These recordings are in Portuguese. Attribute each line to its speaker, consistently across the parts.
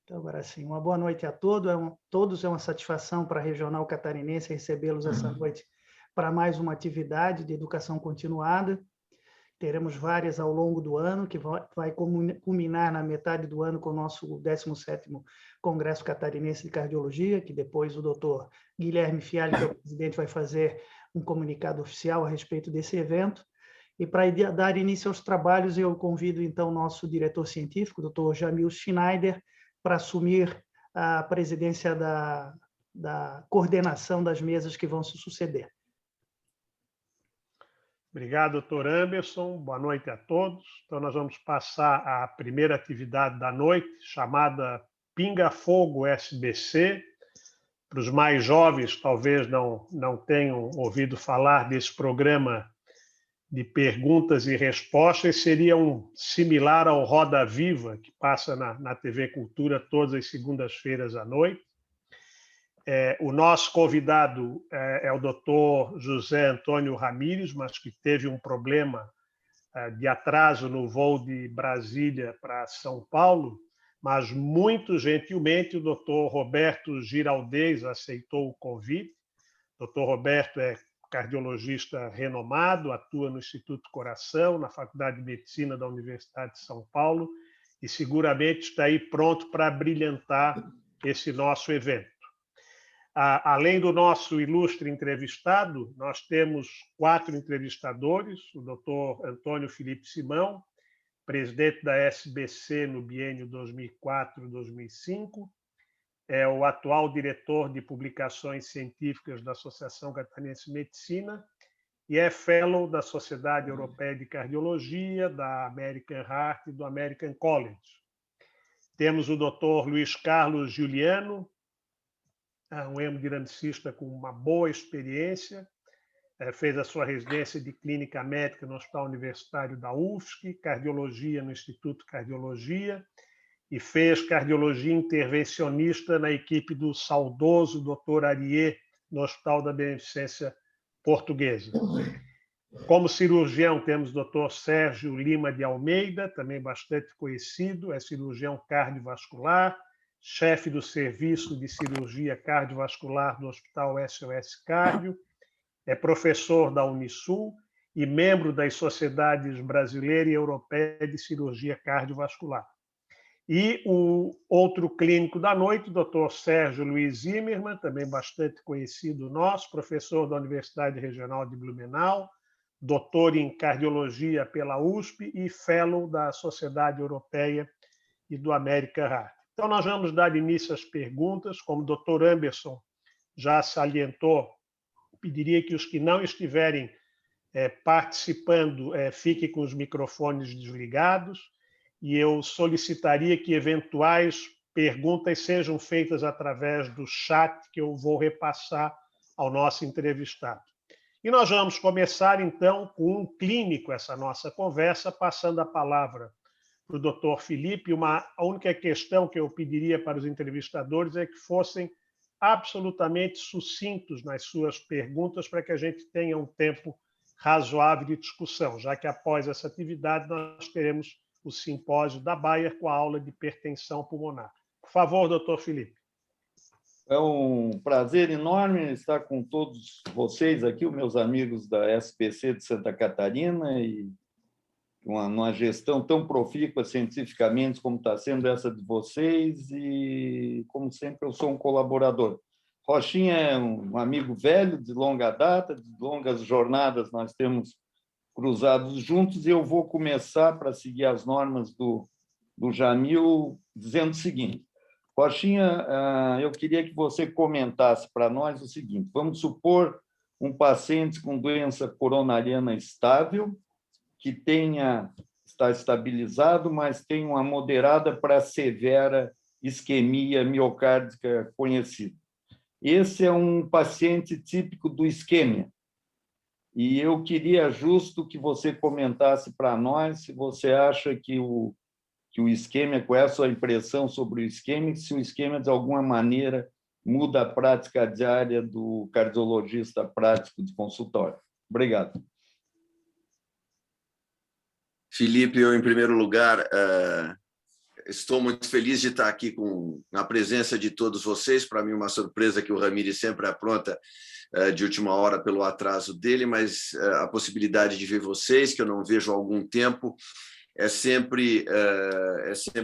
Speaker 1: Então, agora sim, uma boa noite a todos. É uma satisfação para a Regional Catarinense recebê-los essa noite para mais uma atividade de educação continuada. Teremos várias ao longo do ano, que vai culminar na metade do ano com o nosso 17º Congresso Catarinense de Cardiologia, que depois o doutor Guilherme Fialho, que é o presidente, vai fazer um comunicado oficial a respeito desse evento. E para dar início aos trabalhos, eu convido, então, o nosso diretor científico, o doutor Jamil Schneider, para assumir a presidência da coordenação das mesas que vão se suceder.
Speaker 2: Obrigado, doutor Anderson. Boa noite a todos. Então, nós vamos passar à primeira atividade da noite, chamada Pinga Fogo SBC. Para os mais jovens, talvez não tenham ouvido falar desse programa de perguntas e respostas, seria similar ao Roda Viva, que passa na TV Cultura todas as segundas-feiras à noite. O nosso convidado é o doutor José Antônio Ramírez, mas que teve um problema de atraso no voo de Brasília para São Paulo, mas muito gentilmente o doutor Roberto Giraldez aceitou o convite. O doutor Roberto é cardiologista renomado, atua no Instituto Coração, na Faculdade de Medicina da Universidade de São Paulo, e seguramente está aí pronto para brilhantar esse nosso evento. Além do nosso ilustre entrevistado, nós temos 4 entrevistadores: o doutor Antônio Felipe Simão, presidente da SBC no biênio 2004-2005, é o atual diretor de publicações científicas da Associação Catarinense de Medicina e é fellow da Sociedade Europeia de Cardiologia, da American Heart e do American College. Temos o Dr. Luiz Carlos Juliano, um hemodinamicista com uma boa experiência, fez a sua residência de clínica médica no Hospital Universitário da UFSC, cardiologia no Instituto de Cardiologia, e fez cardiologia intervencionista na equipe do saudoso Dr. Ariê, no Hospital da Beneficência Portuguesa. Como cirurgião, temos o Dr. Sérgio Lima de Almeida, também bastante conhecido, é cirurgião cardiovascular, chefe do Serviço de Cirurgia Cardiovascular do Hospital SOS Cardio, é professor da Unisul e membro das Sociedades Brasileira e Europeia de Cirurgia Cardiovascular. E o outro clínico da noite, o Dr. Sérgio Luiz Zimmermann, também bastante conhecido nosso, professor da Universidade Regional de Blumenau, doutor em cardiologia pela USP e fellow da Sociedade Europeia e do American Heart. Então, nós vamos dar início às perguntas. Como o doutor Anderson já salientou, pediria que os que não estiverem participando fiquem com os microfones desligados, e eu solicitaria que eventuais perguntas sejam feitas através do chat que eu vou repassar ao nosso entrevistado. E nós vamos começar, então, com um clínico essa nossa conversa, passando a palavra para o doutor Felipe. A única questão que eu pediria para os entrevistadores é que fossem absolutamente sucintos nas suas perguntas para que a gente tenha um tempo razoável de discussão, já que após essa atividade nós teremos o simpósio da Bayer com a aula de hipertensão pulmonar. Por favor, doutor Felipe.
Speaker 3: É um prazer enorme estar com todos vocês aqui, os meus amigos da SBC de Santa Catarina, e uma gestão tão profícua cientificamente como está sendo essa de vocês, e, como sempre, eu sou um colaborador. Rochinha é um amigo velho, de longa data, de longas jornadas nós temos cruzados juntos, e eu vou começar, para seguir as normas do Jamil, dizendo o seguinte: Rochinha, eu queria que você comentasse para nós o seguinte: vamos supor um paciente com doença coronariana estável, que está estabilizado, mas tem uma moderada para severa isquemia miocárdica conhecida. Esse é um paciente típico do isquêmia. E eu queria justo que você comentasse para nós se você acha que o isquêmia, qual é a sua impressão sobre o isquêmia, se o isquêmia, de alguma maneira, muda a prática diária do cardiologista prático de consultório. Obrigado.
Speaker 4: Felipe, eu, em primeiro lugar, Estou muito feliz de estar aqui na presença de todos vocês. Para mim, uma surpresa que o Ramires sempre apronta de última hora pelo atraso dele, mas a possibilidade de ver vocês, que eu não vejo há algum tempo, é sempre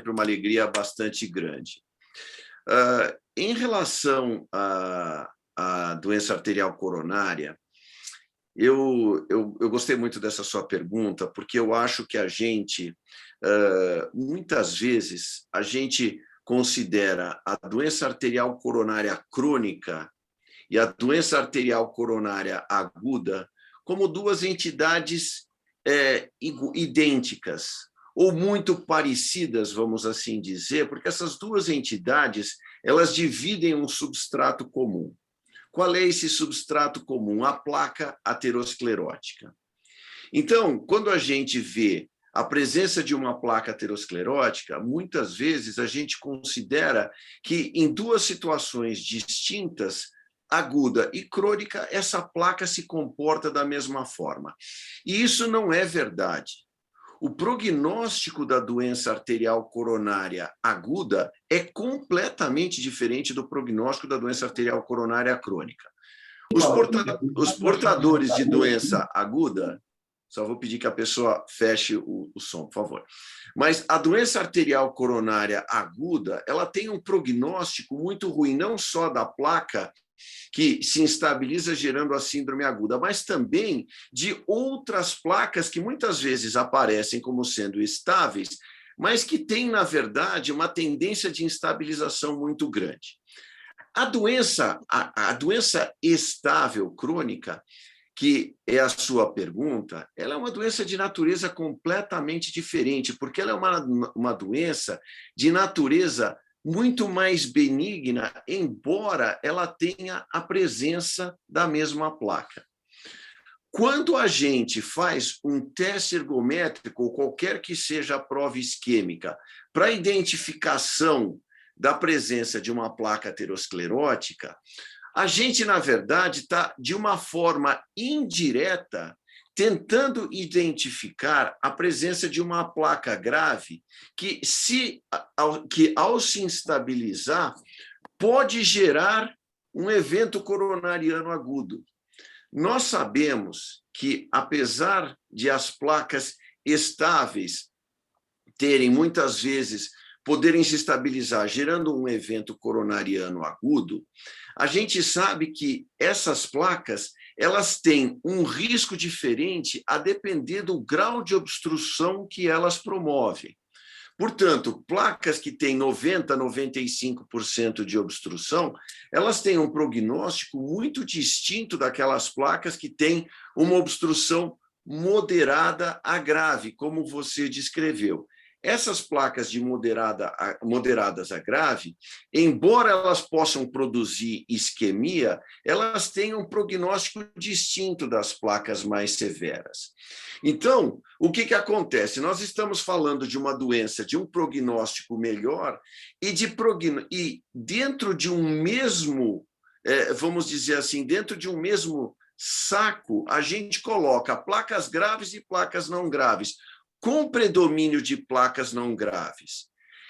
Speaker 4: uma alegria bastante grande. Em relação à doença arterial coronária, eu gostei muito dessa sua pergunta, porque eu acho que a gente, muitas vezes, a gente considera a doença arterial coronária crônica e a doença arterial coronária aguda como duas entidades idênticas, ou muito parecidas, vamos assim dizer, porque essas duas entidades, elas dividem um substrato comum. Qual é esse substrato comum? A placa aterosclerótica. Então, quando a gente vê a presença de uma placa aterosclerótica, muitas vezes a gente considera que em duas situações distintas, aguda e crônica, essa placa se comporta da mesma forma. E isso não é verdade. O prognóstico da doença arterial coronária aguda é completamente diferente do prognóstico da doença arterial coronária crônica. Os portadores de doença aguda, só vou pedir que a pessoa feche o som, por favor. Mas a doença arterial coronária aguda, ela tem um prognóstico muito ruim, não só da placa que se instabiliza gerando a síndrome aguda, mas também de outras placas que muitas vezes aparecem como sendo estáveis, mas que têm, na verdade, uma tendência de instabilização muito grande. A doença estável crônica, que é a sua pergunta, ela é uma doença de natureza completamente diferente, porque ela é uma doença de natureza muito mais benigna, embora ela tenha a presença da mesma placa. Quando a gente faz um teste ergométrico, ou qualquer que seja a prova isquêmica, para identificação da presença de uma placa aterosclerótica, a gente, na verdade, está, de uma forma indireta, tentando identificar a presença de uma placa grave que, ao se instabilizar, pode gerar um evento coronariano agudo. Nós sabemos que, apesar de as placas estáveis terem, muitas vezes, poderem se estabilizar, gerando um evento coronariano agudo, a gente sabe que essas placas elas têm um risco diferente a depender do grau de obstrução que elas promovem. Portanto, placas que têm 90%, 95% de obstrução, elas têm um prognóstico muito distinto daquelas placas que têm uma obstrução moderada a grave, como você descreveu. Essas placas de moderadas a grave, embora elas possam produzir isquemia, elas têm um prognóstico distinto das placas mais severas. Então, o que acontece? Nós estamos falando de uma doença de um prognóstico melhor e dentro de um mesmo, vamos dizer assim, dentro de um mesmo saco, a gente coloca placas graves e placas não graves, com predomínio de placas não graves.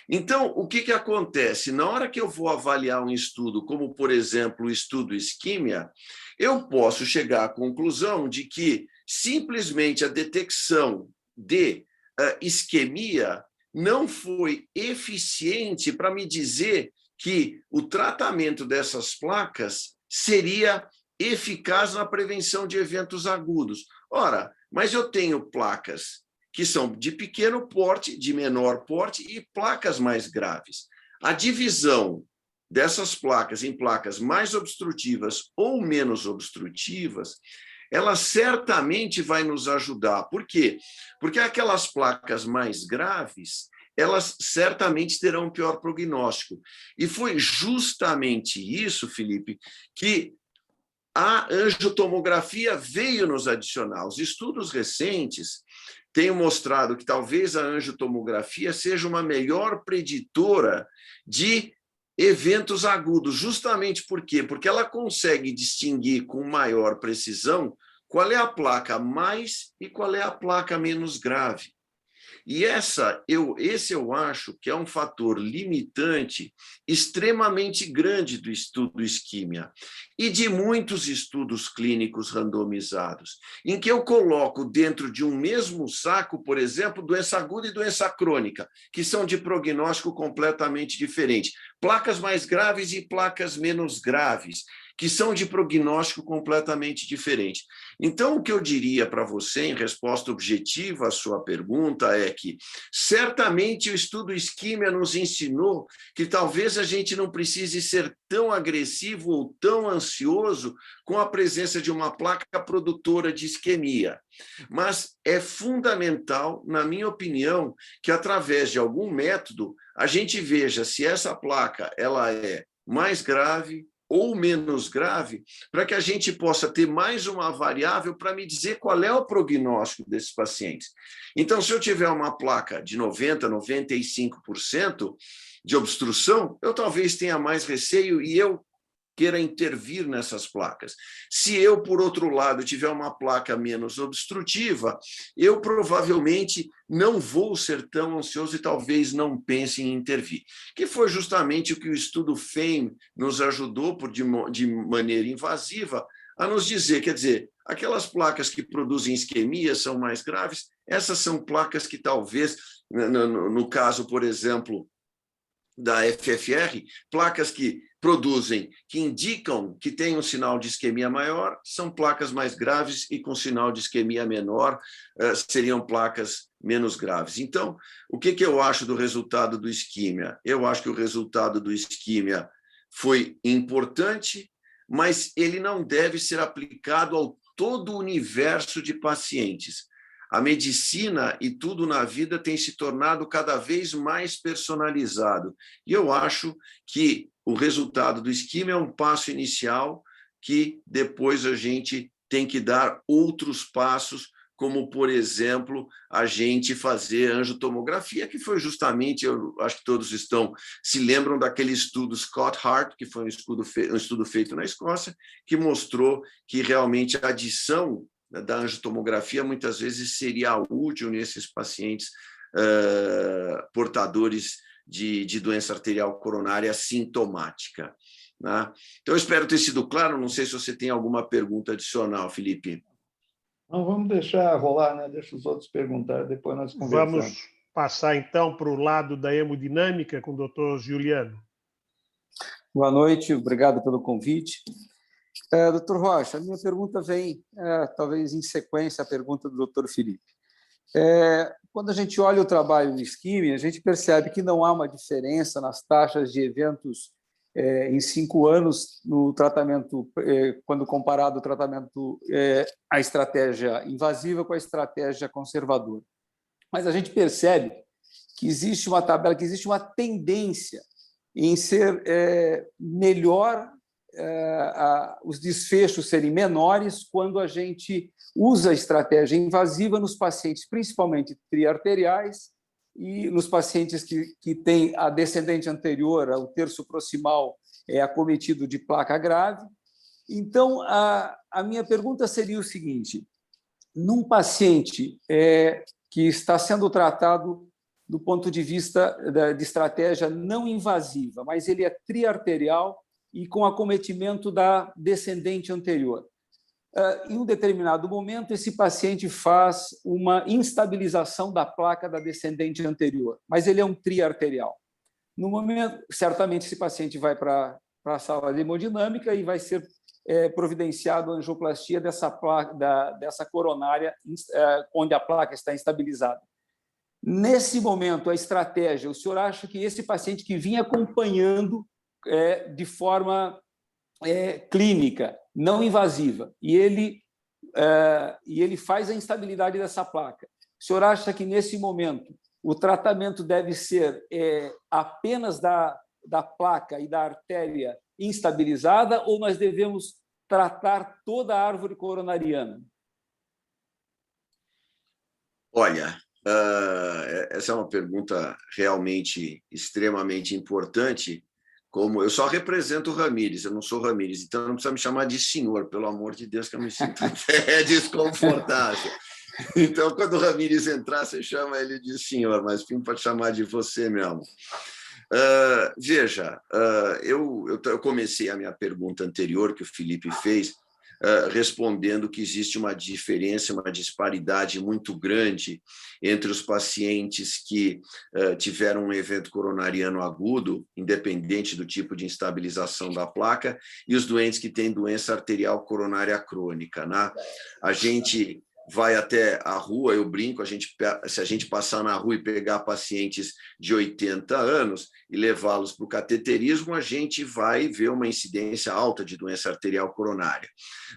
Speaker 4: Então, o que acontece? Na hora que eu vou avaliar um estudo, como, por exemplo, o estudo isquímia, eu posso chegar à conclusão de que simplesmente a detecção de isquemia não foi eficiente para me dizer que o tratamento dessas placas seria eficaz na prevenção de eventos agudos. Ora, mas eu tenho placas que são de pequeno porte, de menor porte e placas mais graves. A divisão dessas placas em placas mais obstrutivas ou menos obstrutivas, ela certamente vai nos ajudar. Por quê? Porque aquelas placas mais graves, elas certamente terão um pior prognóstico. E foi justamente isso, Felipe, que a angiotomografia veio nos adicionar. Os estudos recentes têm mostrado que talvez a angiotomografia seja uma melhor preditora de eventos agudos. Justamente por quê? Porque ela consegue distinguir com maior precisão qual é a placa mais e qual é a placa menos grave. E esse eu acho que é um fator limitante extremamente grande do estudo isquímia e de muitos estudos clínicos randomizados, em que eu coloco dentro de um mesmo saco, por exemplo, doença aguda e doença crônica, que são de prognóstico completamente diferente. Placas mais graves e placas menos graves, que são de prognóstico completamente diferente. Então, o que eu diria para você, em resposta objetiva à sua pergunta, é que certamente o estudo isquímia nos ensinou que talvez a gente não precise ser tão agressivo ou tão ansioso com a presença de uma placa produtora de isquemia. Mas é fundamental, na minha opinião, que através de algum método a gente veja se essa placa ela é mais grave ou menos grave, para que a gente possa ter mais uma variável para me dizer qual é o prognóstico desses pacientes. Então, se eu tiver uma placa de 90%, 95% de obstrução, eu talvez tenha mais receio e eu queira intervir nessas placas. Se eu, por outro lado, tiver uma placa menos obstrutiva, eu provavelmente não vou ser tão ansioso e talvez não pense em intervir. Que foi justamente o que o estudo FAME nos ajudou, de maneira invasiva, a nos dizer, quer dizer, aquelas placas que produzem isquemia são mais graves, essas são placas que talvez, no caso, por exemplo, da FFR, placas que indicam que tem um sinal de isquemia maior, são placas mais graves e com sinal de isquemia menor seriam placas menos graves. Então, o que eu acho do resultado do isquímia? Eu acho que o resultado do isquímia foi importante, mas ele não deve ser aplicado ao todo o universo de pacientes. A medicina e tudo na vida tem se tornado cada vez mais personalizado. E eu acho que o resultado do isquímia é um passo inicial que depois a gente tem que dar outros passos, como, por exemplo, a gente fazer angiotomografia, que foi justamente, eu acho que todos se lembram daquele estudo Scott Hart, que foi um estudo feito na Escócia, que mostrou que realmente a adição da angiotomografia muitas vezes seria útil nesses pacientes portadores de doença arterial coronária sintomática. Né? Então, eu espero ter sido claro. Não sei se você tem alguma pergunta adicional, Felipe.
Speaker 3: Não, vamos deixar rolar, né? Deixa os outros perguntar, depois nós conversamos.
Speaker 2: Vamos passar, então, para o lado da hemodinâmica com o doutor Juliano.
Speaker 5: Boa noite, obrigado pelo convite. Doutor Rocha, a minha pergunta vem, talvez em sequência, à pergunta do doutor Felipe. Quando a gente olha o trabalho do isquímia, a gente percebe que não há uma diferença nas taxas de eventos em 5 anos no tratamento, quando comparado o tratamento, a estratégia invasiva com a estratégia conservadora. Mas a gente percebe que existe uma tabela, que existe uma tendência em ser melhor, os desfechos serem menores quando a gente usa a estratégia invasiva nos pacientes, principalmente triarteriais, e nos pacientes que têm a descendente anterior, o terço proximal acometido de placa grave. Então, a minha pergunta seria o seguinte: num paciente que está sendo tratado do ponto de vista de estratégia não invasiva, mas ele é triarterial e com acometimento da descendente anterior. Em um determinado momento, esse paciente faz uma instabilização da placa da descendente anterior, mas ele é um triarterial. No momento, certamente, esse paciente vai para a sala de hemodinâmica e vai ser providenciado a angioplastia dessa coronária, onde a placa está instabilizada. Nesse momento, a estratégia, o senhor acha que esse paciente que vinha acompanhando de forma clínica, não invasiva, e ele faz a instabilidade dessa placa, o senhor acha que, nesse momento, o tratamento deve ser apenas da placa e da artéria instabilizada, ou nós devemos tratar toda a árvore coronariana?
Speaker 4: Olha, essa é uma pergunta realmente extremamente importante. Como eu só represento o Ramírez, eu não sou Ramírez, então não precisa me chamar de senhor, pelo amor de Deus, que eu me sinto desconfortável. Então, quando o Ramírez entrar, você chama ele de senhor, mas pode chamar de você mesmo. Veja, eu comecei a minha pergunta anterior, que o Felipe fez, respondendo que existe uma diferença, uma disparidade muito grande entre os pacientes que tiveram um evento coronariano agudo, independente do tipo de instabilização da placa, e os doentes que têm doença arterial coronária crônica, né? A gente vai até a rua, eu brinco, se a gente passar na rua e pegar pacientes de 80 anos e levá-los para o cateterismo, a gente vai ver uma incidência alta de doença arterial coronária.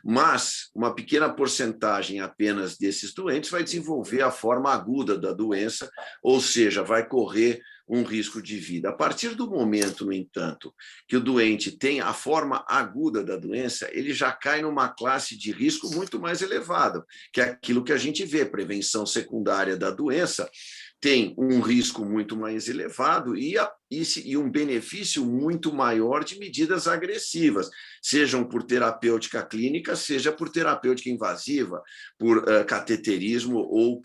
Speaker 4: Mas uma pequena porcentagem apenas desses doentes vai desenvolver a forma aguda da doença, ou seja, vai correr um risco de vida. A partir do momento, no entanto, que o doente tem a forma aguda da doença, ele já cai numa classe de risco muito mais elevado, que é aquilo que a gente vê, prevenção secundária da doença, tem um risco muito mais elevado e um benefício muito maior de medidas agressivas, sejam por terapêutica clínica, seja por terapêutica invasiva, por cateterismo ou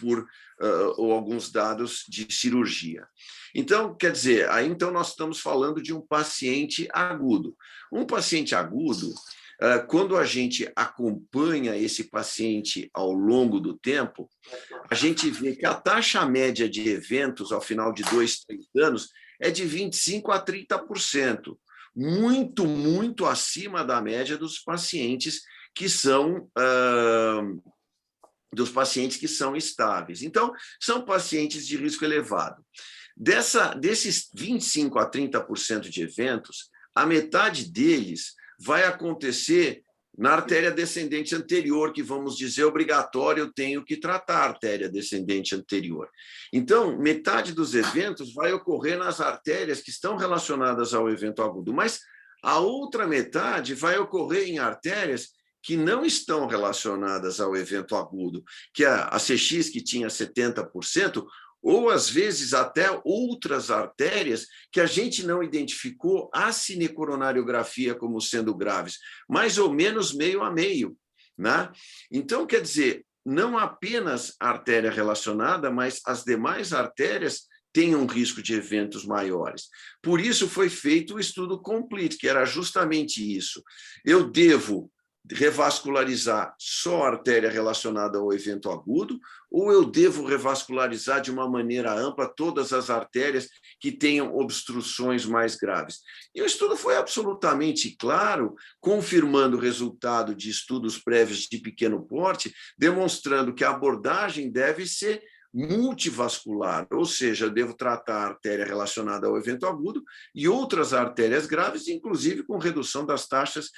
Speaker 4: alguns dados de cirurgia. Então, quer dizer, aí então nós estamos falando de um paciente agudo. Um paciente agudo, quando a gente acompanha esse paciente ao longo do tempo, a gente vê que a taxa média de eventos ao final de 2, 3 anos é de 25% a 30%, muito, muito acima da média dos pacientes que são estáveis. Então, são pacientes de risco elevado. Desses 25% a 30% de eventos, a metade deles vai acontecer na artéria descendente anterior, que vamos dizer obrigatório, eu tenho que tratar a artéria descendente anterior. Então, metade dos eventos vai ocorrer nas artérias que estão relacionadas ao evento agudo, mas a outra metade vai ocorrer em artérias que não estão relacionadas ao evento agudo, que a CX, que tinha 70%, ou, às vezes, até outras artérias que a gente não identificou a cinecoronariografia como sendo graves, mais ou menos meio a meio, né? Então, quer dizer, não apenas a artéria relacionada, mas as demais artérias têm um risco de eventos maiores. Por isso foi feito o estudo Complete, que era justamente isso. Eu devo revascularizar só a artéria relacionada ao evento agudo, ou eu devo revascularizar de uma maneira ampla todas as artérias que tenham obstruções mais graves? E o estudo foi absolutamente claro, confirmando o resultado de estudos prévios de pequeno porte, demonstrando que a abordagem deve ser multivascular, ou seja, eu devo tratar a artéria relacionada ao evento agudo e outras artérias graves, inclusive com redução das taxas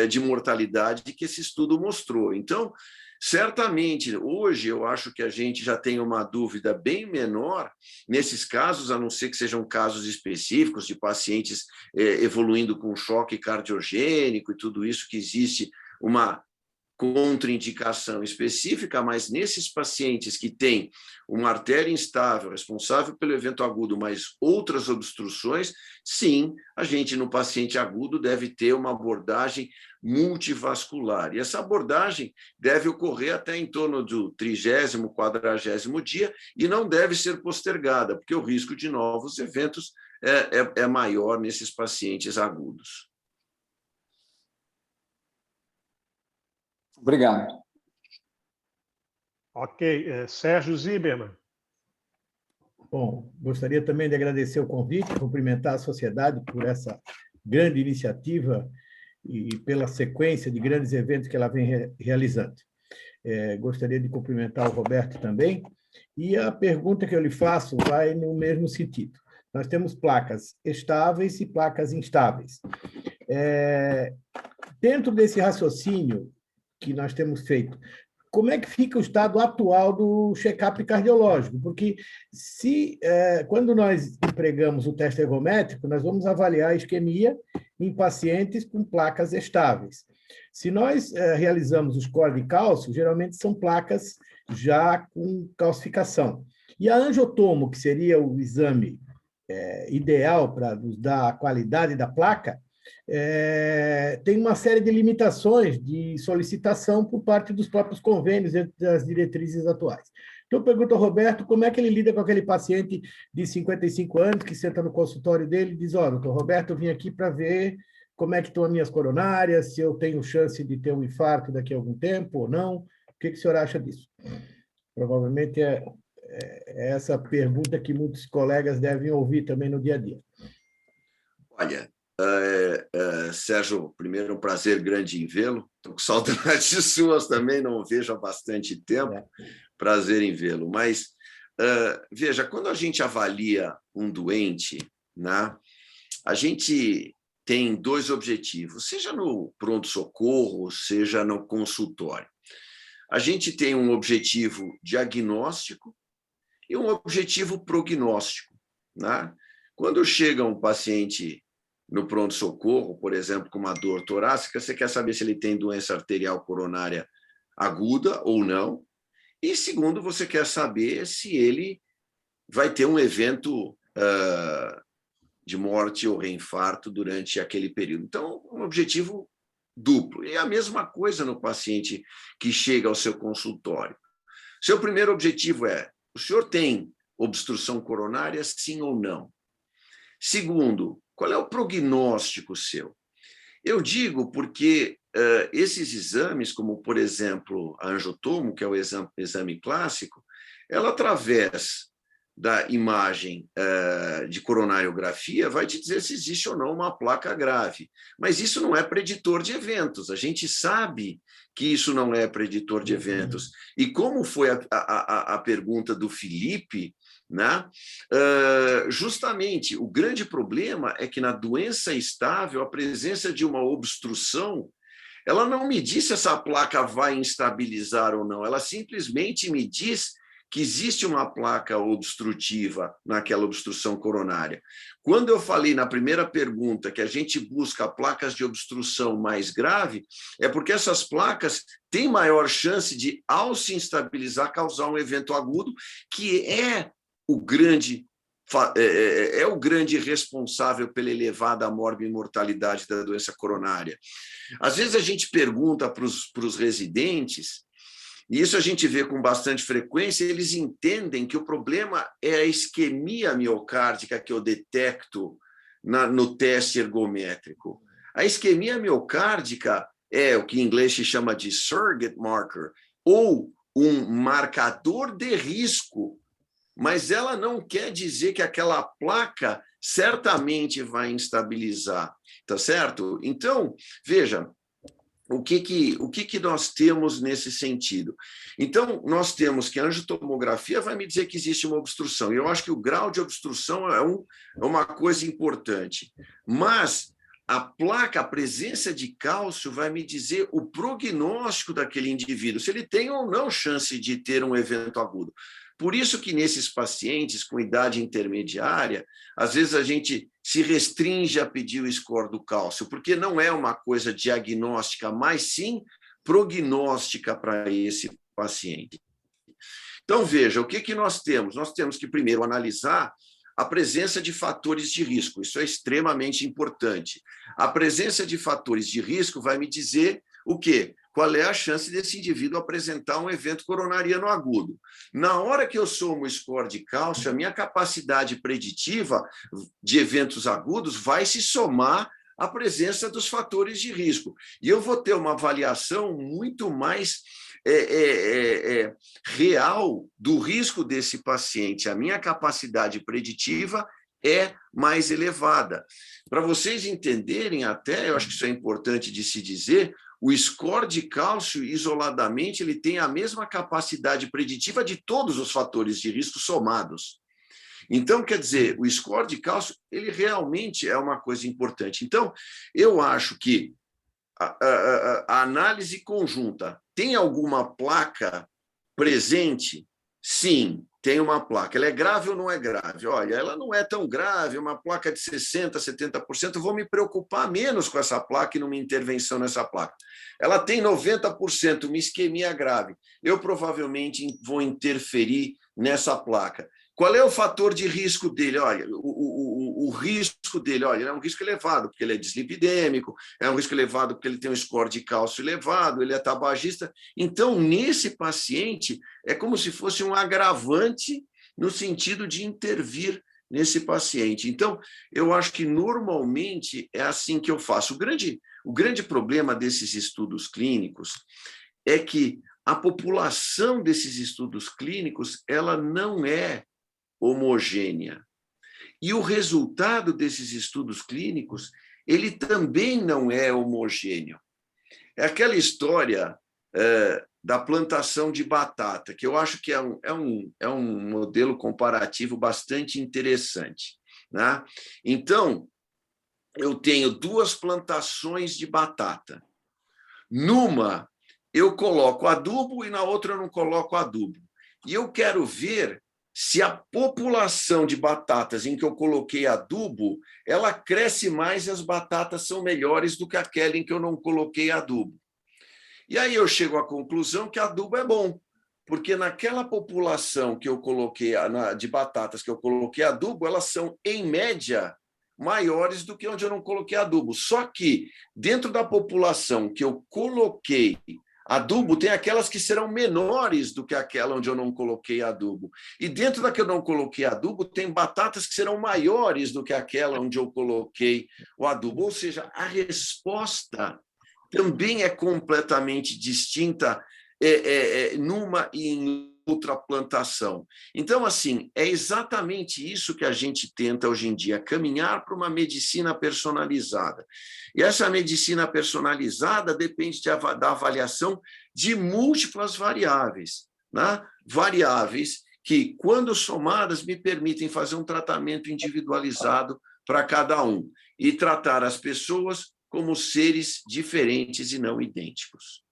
Speaker 4: de mortalidade que esse estudo mostrou. Então, certamente, hoje eu acho que a gente já tem uma dúvida bem menor nesses casos, a não ser que sejam casos específicos de pacientes evoluindo com choque cardiogênico e tudo isso, que existe uma contraindicação específica, mas nesses pacientes que têm uma artéria instável, responsável pelo evento agudo, mas outras obstruções, sim, a gente no paciente agudo deve ter uma abordagem multivascular. E essa abordagem deve ocorrer até em torno do 30º, 40º dia e não deve ser postergada, porque o risco de novos eventos é maior nesses pacientes agudos.
Speaker 5: Obrigado.
Speaker 2: Ok. Sérgio Zimmermann.
Speaker 6: Bom, gostaria também de agradecer o convite, cumprimentar a sociedade por essa grande iniciativa e pela sequência de grandes eventos que ela vem realizando. Gostaria de cumprimentar o Roberto também, e a pergunta que eu lhe faço vai no mesmo sentido. Nós temos placas estáveis e placas instáveis. Dentro desse raciocínio que nós temos feito, como é que fica o estado atual do check-up cardiológico? Porque quando nós empregamos o teste ergométrico, nós vamos avaliar a isquemia em pacientes com placas estáveis. Se nós realizamos o score de cálcio, geralmente são placas já com calcificação. E a angiotomo, que seria o exame ideal para nos dar a qualidade da placa, tem uma série de limitações de solicitação por parte dos próprios convênios e das diretrizes atuais. Então, eu pergunto ao Roberto como é que ele lida com aquele paciente de 55 anos que senta no consultório dele e diz: ó, doutor Roberto, eu vim aqui para ver como é que estão as minhas coronárias, se eu tenho chance de ter um infarto daqui a algum tempo ou não. O que o senhor acha disso? Provavelmente é essa pergunta que muitos colegas devem ouvir também no dia a dia.
Speaker 4: Olha, Sérgio, primeiro um prazer grande em vê-lo. Estou com saudades suas também, não o vejo há bastante tempo. Prazer em vê-lo. Mas, veja, quando a gente avalia um doente, né, a gente tem dois objetivos, seja no pronto-socorro, seja no consultório. A gente tem um objetivo diagnóstico e um objetivo prognóstico, né? Quando chega um paciente no pronto-socorro, por exemplo, com uma dor torácica, você quer saber se ele tem doença arterial coronária aguda ou não. E, segundo, você quer saber se ele vai ter um evento de morte ou reinfarto durante aquele período. Então, um objetivo duplo. E a mesma coisa no paciente que chega ao seu consultório. Seu primeiro objetivo é: o senhor tem obstrução coronária, sim ou não? Segundo, qual é o prognóstico seu? Eu digo porque esses exames, como, por exemplo, a angiotomo, que é o exame clássico, ela, através da imagem de coronariografia, vai te dizer se existe ou não uma placa grave. Mas isso não é preditor de eventos. A gente sabe que isso não é preditor de eventos. E como foi a pergunta do Felipe, né? Justamente, o grande problema é que na doença estável, a presença de uma obstrução, ela não me diz se essa placa vai instabilizar ou não, ela simplesmente me diz que existe uma placa obstrutiva naquela obstrução coronária. Quando eu falei na primeira pergunta que a gente busca placas de obstrução mais grave, é porque essas placas têm maior chance de, ao se instabilizar, causar um evento agudo, que é o grande responsável pela elevada morbimortalidade da doença coronária. Às vezes a gente pergunta para os residentes, e isso a gente vê com bastante frequência, eles entendem que o problema é a isquemia miocárdica que eu detecto no teste ergométrico. A isquemia miocárdica é o que em inglês se chama de surrogate marker, ou um marcador de risco, mas ela não quer dizer que aquela placa certamente vai instabilizar, tá certo? Então, veja, o que nós temos nesse sentido? Então, nós temos que a angiotomografia vai me dizer que existe uma obstrução, e eu acho que o grau de obstrução é uma coisa importante, mas a placa, a presença de cálcio vai me dizer o prognóstico daquele indivíduo, se ele tem ou não chance de ter um evento agudo. Por isso que nesses pacientes com idade intermediária, às vezes a gente se restringe a pedir o score do cálcio, porque não é uma coisa diagnóstica, mas sim prognóstica para esse paciente. Então, veja, o que nós temos? Nós temos que primeiro analisar a presença de fatores de risco, isso é extremamente importante. A presença de fatores de risco vai me dizer o quê? Qual é a chance desse indivíduo apresentar um evento coronariano agudo? Na hora que eu somo o score de cálcio, a minha capacidade preditiva de eventos agudos vai se somar à presença dos fatores de risco. E eu vou ter uma avaliação muito mais real do risco desse paciente. A minha capacidade preditiva é mais elevada. Para vocês entenderem até, eu acho que isso é importante de se dizer, o score de cálcio, isoladamente, ele tem a mesma capacidade preditiva de todos os fatores de risco somados. Então, quer dizer, o score de cálcio, ele realmente é uma coisa importante. Então, eu acho que a análise conjunta tem alguma placa presente? Sim, tem uma placa. Ela é grave ou não é grave? Olha, ela não é tão grave, uma placa de 60%, 70%, eu vou me preocupar menos com essa placa e numa intervenção nessa placa. Ela tem 90%, uma isquemia grave. Eu provavelmente vou interferir nessa placa. Qual é o fator de risco dele? Olha, o o risco dele, olha, ele é um risco elevado, porque ele é dislipidêmico, é um risco elevado porque ele tem um score de cálcio elevado, ele é tabagista. Então, nesse paciente, é como se fosse um agravante no sentido de intervir nesse paciente. Então, eu acho que normalmente é assim que eu faço. O grande problema desses estudos clínicos é que a população desses estudos clínicos ela não é homogênea. E o resultado desses estudos clínicos, ele também não é homogêneo. É aquela história da plantação de batata, que eu acho que é um modelo comparativo bastante interessante, né? Então, eu tenho 2 plantações de batata. Numa, eu coloco adubo e na outra eu não coloco adubo. E eu quero ver se a população de batatas em que eu coloquei adubo, ela cresce mais e as batatas são melhores do que aquela em que eu não coloquei adubo. E aí eu chego à conclusão que adubo é bom, porque naquela população que eu coloquei de batatas que eu coloquei adubo, elas são, em média, maiores do que onde eu não coloquei adubo. Só que, dentro da população que eu coloquei adubo, tem aquelas que serão menores do que aquela onde eu não coloquei adubo. E dentro da que eu não coloquei adubo, tem batatas que serão maiores do que aquela onde eu coloquei o adubo. Ou seja, a resposta também é completamente distinta numa e em outra plantação. Então, assim, é exatamente isso que a gente tenta hoje em dia, caminhar para uma medicina personalizada. E essa medicina personalizada depende da avaliação de múltiplas variáveis, né? Variáveis que, quando somadas, me permitem fazer um tratamento individualizado para cada um e tratar as pessoas como seres diferentes e não idênticos.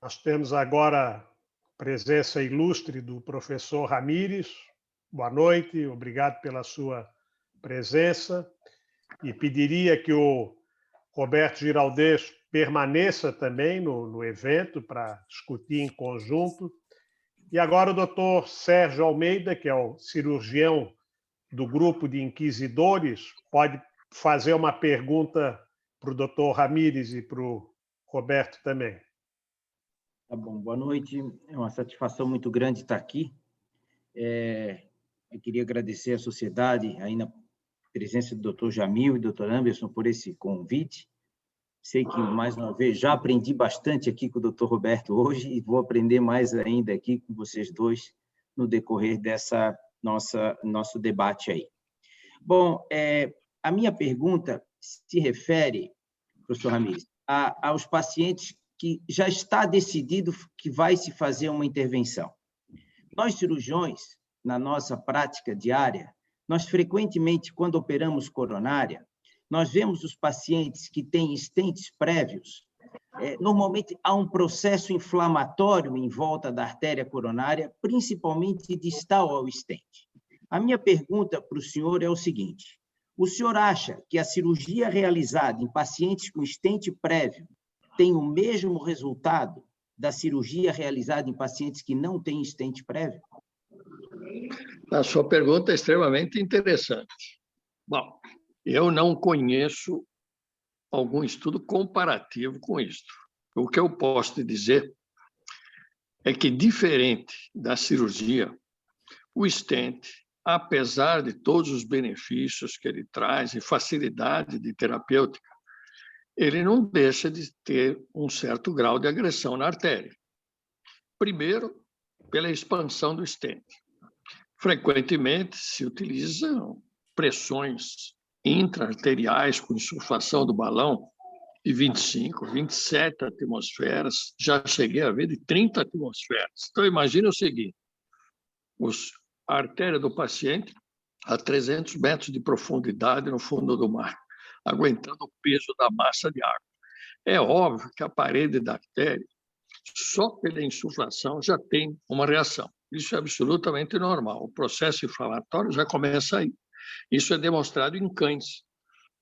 Speaker 2: Nós temos agora a presença ilustre do professor Ramires. Boa noite, obrigado pela sua presença. E pediria que o Roberto Giraldez permaneça também no evento para discutir em conjunto. E agora o doutor Sérgio Almeida, que é o cirurgião do grupo de inquisidores, pode fazer uma pergunta para o doutor Ramires e para o Roberto também.
Speaker 7: Tá bom, boa noite. É uma satisfação muito grande estar aqui. Eu queria agradecer à sociedade, aí na presença do Dr. Jamil e do Dr. Anderson, por esse convite. Sei que, mais uma vez, já aprendi bastante aqui com o Dr. Roberto hoje e vou aprender mais ainda aqui com vocês dois no decorrer dessa nosso debate aí. Bom, a minha pergunta se refere, professor Ramires, aos pacientes que já está decidido que vai se fazer uma intervenção. Nós, cirurgiões, na nossa prática diária, nós frequentemente, quando operamos coronária, nós vemos os pacientes que têm stents prévios, normalmente há um processo inflamatório em volta da artéria coronária, principalmente distal ao stent. A minha pergunta para o senhor é o seguinte: o senhor acha que a cirurgia realizada em pacientes com stent prévio tem o mesmo resultado da cirurgia realizada em pacientes que não têm stent prévio?
Speaker 8: A sua pergunta é extremamente interessante. Bom, eu não conheço algum estudo comparativo com isso. O que eu posso te dizer é que, diferente da cirurgia, o stent, apesar de todos os benefícios que ele traz e facilidade de terapêutica, ele não deixa de ter um certo grau de agressão na artéria. Primeiro, pela expansão do stent. Frequentemente se utilizam pressões intra-arteriais com insuflação do balão de 25, 27 atmosferas, já cheguei a ver de 30 atmosferas. Então, imagine o seguinte: a artéria do paciente a 300 metros de profundidade no fundo do mar, aguentando o peso da massa de água. É óbvio que a parede da artéria, só pela insuflação, já tem uma reação. Isso é absolutamente normal. O processo inflamatório já começa aí. Isso é demonstrado em cães.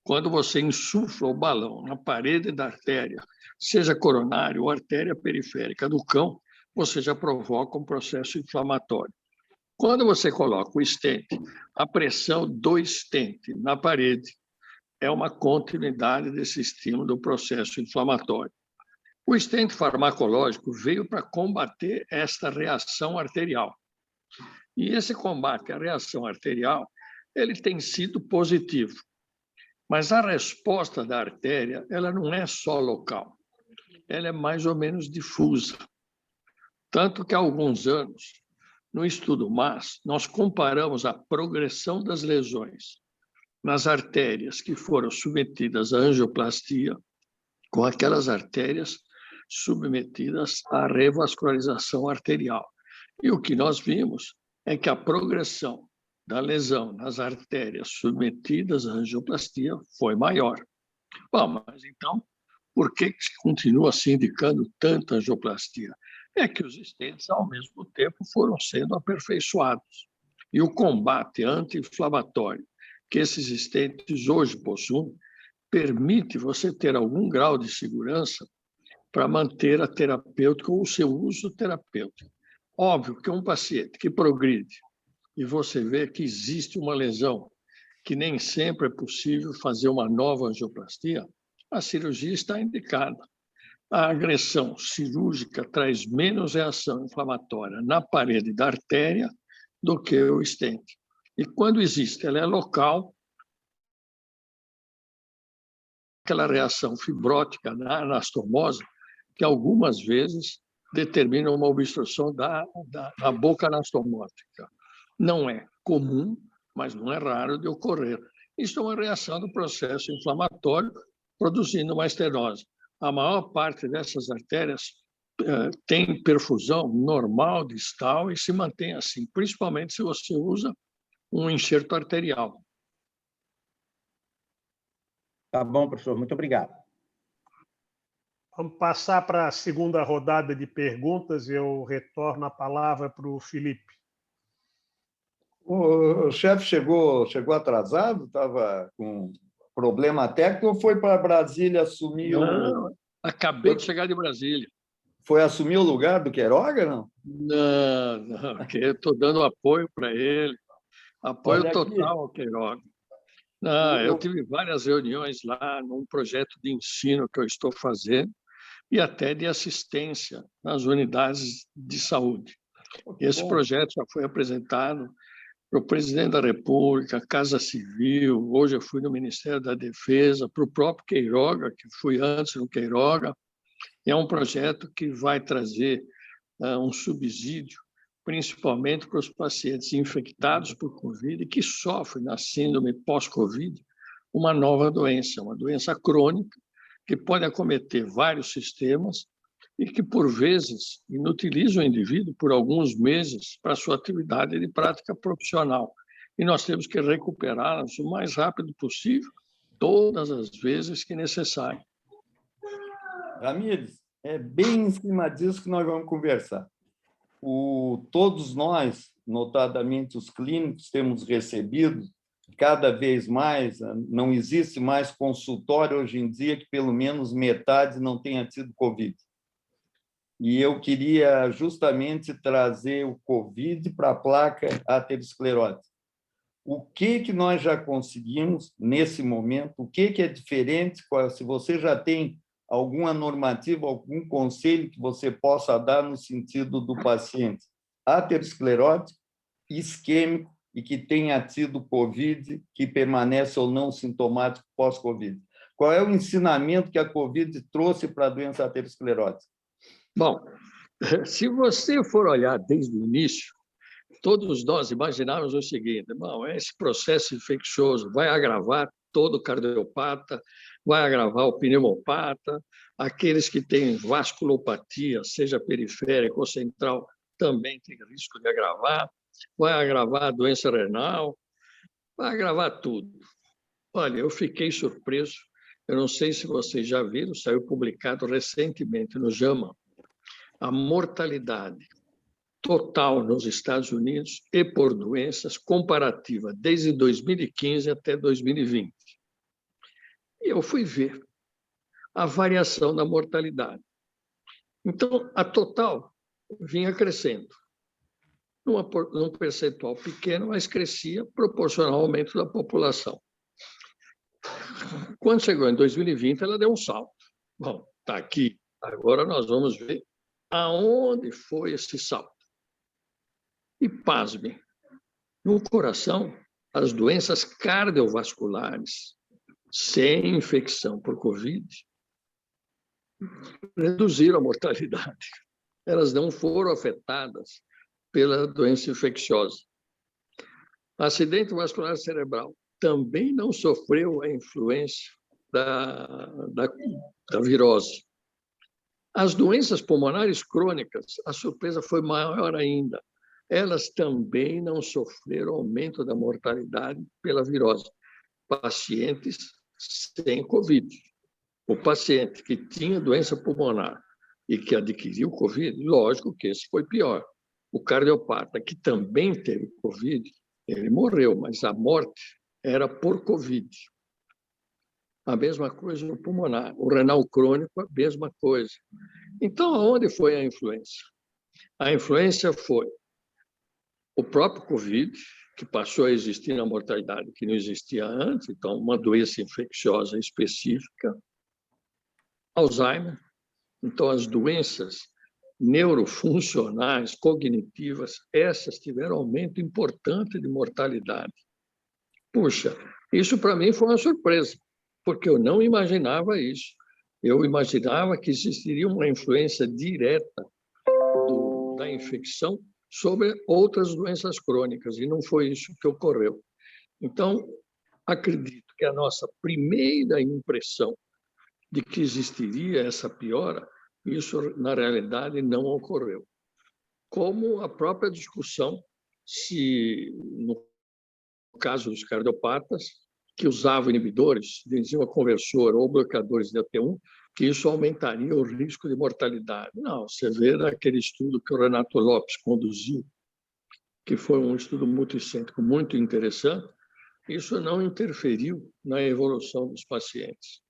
Speaker 8: Quando você insufla o balão na parede da artéria, seja coronária ou artéria periférica do cão, você já provoca um processo inflamatório. Quando você coloca o stent, a pressão do stent na parede é uma continuidade desse estímulo do processo inflamatório. O stent farmacológico veio para combater esta reação arterial. E esse combate à reação arterial, ele tem sido positivo. Mas a resposta da artéria, ela não é só local, ela é mais ou menos difusa. Tanto que há alguns anos, no estudo MAS, nós comparamos a progressão das lesões nas artérias que foram submetidas à angioplastia com aquelas artérias submetidas à revascularização arterial. E o que nós vimos é que a progressão da lesão nas artérias submetidas à angioplastia foi maior. Bom, mas então, por que se continua se indicando tanta angioplastia? É que os stents, ao mesmo tempo, foram sendo aperfeiçoados. E o combate anti-inflamatório que esses stents hoje possuem permite você ter algum grau de segurança para manter a terapêutica ou o seu uso terapêutico. Óbvio que um paciente que progride e você vê que existe uma lesão que nem sempre é possível fazer uma nova angioplastia, a cirurgia está indicada. A agressão cirúrgica traz menos reação inflamatória na parede da artéria do que o stent. E quando existe, ela é local, aquela reação fibrótica na anastomose, que algumas vezes determina uma obstrução da boca anastomótica. Não é comum, mas não é raro de ocorrer. Isso é uma reação do processo inflamatório produzindo uma estenose. A maior parte dessas artérias tem perfusão normal, distal, e se mantém assim, principalmente se você usa um enxerto arterial.
Speaker 7: Tá bom, professor. Muito obrigado.
Speaker 2: Vamos passar para a segunda rodada de perguntas. Eu retorno a palavra para o Felipe.
Speaker 3: O chefe chegou atrasado? Estava com problema técnico ou foi para Brasília assumir
Speaker 8: Não, acabei de chegar de Brasília.
Speaker 3: Foi assumir o lugar do Queiroga, não?
Speaker 8: Não, porque eu estou dando apoio para ele. Apoio
Speaker 3: Olha aqui.
Speaker 8: total ao Queiroga. Não, eu tive várias reuniões lá num projeto de ensino que eu estou fazendo e até de assistência nas unidades de saúde. Esse projeto já foi apresentado para o presidente da República, Casa Civil, hoje eu fui no Ministério da Defesa, para o próprio Queiroga, que fui antes no Queiroga. É um projeto que vai trazer um subsídio, principalmente para os pacientes infectados por Covid e que sofrem na síndrome pós-Covid uma nova doença, uma doença crônica que pode acometer vários sistemas e que, por vezes, inutiliza o indivíduo por alguns meses para a sua atividade de prática profissional. E nós temos que recuperá-las o mais rápido possível, todas as vezes que necessário.
Speaker 3: Ramires, é bem em cima disso que nós vamos conversar. Todos nós, notadamente os clínicos, temos recebido cada vez mais, não existe mais consultório hoje em dia que pelo menos metade não tenha tido Covid. E eu queria justamente trazer o Covid para a placa aterosclerótica. O que nós já conseguimos nesse momento? O que é diferente? Se você já tem alguma normativa, algum conselho que você possa dar no sentido do paciente aterosclerótico, isquêmico e que tenha tido Covid, que permanece ou não sintomático pós-Covid. Qual é o ensinamento que a Covid trouxe para a doença aterosclerótica?
Speaker 8: Bom, se você for olhar desde o início, todos nós imaginávamos o seguinte: bom, esse processo infeccioso vai agravar todo o cardiopata, vai agravar o pneumopata, aqueles que têm vasculopatia, seja periférica ou central, também tem risco de agravar, vai agravar a doença renal, vai agravar tudo. Olha, eu fiquei surpreso, eu não sei se vocês já viram, saiu publicado recentemente no JAMA, a mortalidade total nos Estados Unidos e por doenças comparativa desde 2015 até 2020. E eu fui ver a variação da mortalidade. Então, a total vinha crescendo. num percentual pequeno, mas crescia proporcional ao aumento da população. Quando chegou em 2020, ela deu um salto. Bom, está aqui. Agora nós vamos ver aonde foi esse salto. E, pasme, no coração, as doenças cardiovasculares sem infecção por Covid reduziram a mortalidade. Elas não foram afetadas pela doença infecciosa. Acidente vascular cerebral também não sofreu a influência da virose. As doenças pulmonares crônicas, a surpresa foi maior ainda. Elas também não sofreram aumento da mortalidade pela virose. Pacientes sem Covid. O paciente que tinha doença pulmonar e que adquiriu Covid, lógico que esse foi pior. O cardiopata, que também teve Covid, ele morreu, mas a morte era por Covid. A mesma coisa no pulmonar. O renal crônico, a mesma coisa. Então, aonde foi a influência? A influência foi o próprio Covid, que passou a existir na mortalidade que não existia antes, então, uma doença infecciosa específica. Alzheimer. Então, as doenças neurofuncionais, cognitivas, essas tiveram aumento importante de mortalidade. Puxa, isso para mim foi uma surpresa, porque eu não imaginava isso. Eu imaginava que existiria uma influência direta da infecção sobre outras doenças crônicas, e não foi isso que ocorreu. Então, acredito que a nossa primeira impressão de que existiria essa piora, isso, na realidade, não ocorreu. Como a própria discussão se, no caso dos cardiopatas, que usavam inibidores de enzima conversora ou bloqueadores de AT1, que isso aumentaria o risco de mortalidade. Não, você vê naquele estudo que o Renato Lopes conduziu, que foi um estudo multicêntrico muito interessante, isso não interferiu na evolução dos pacientes.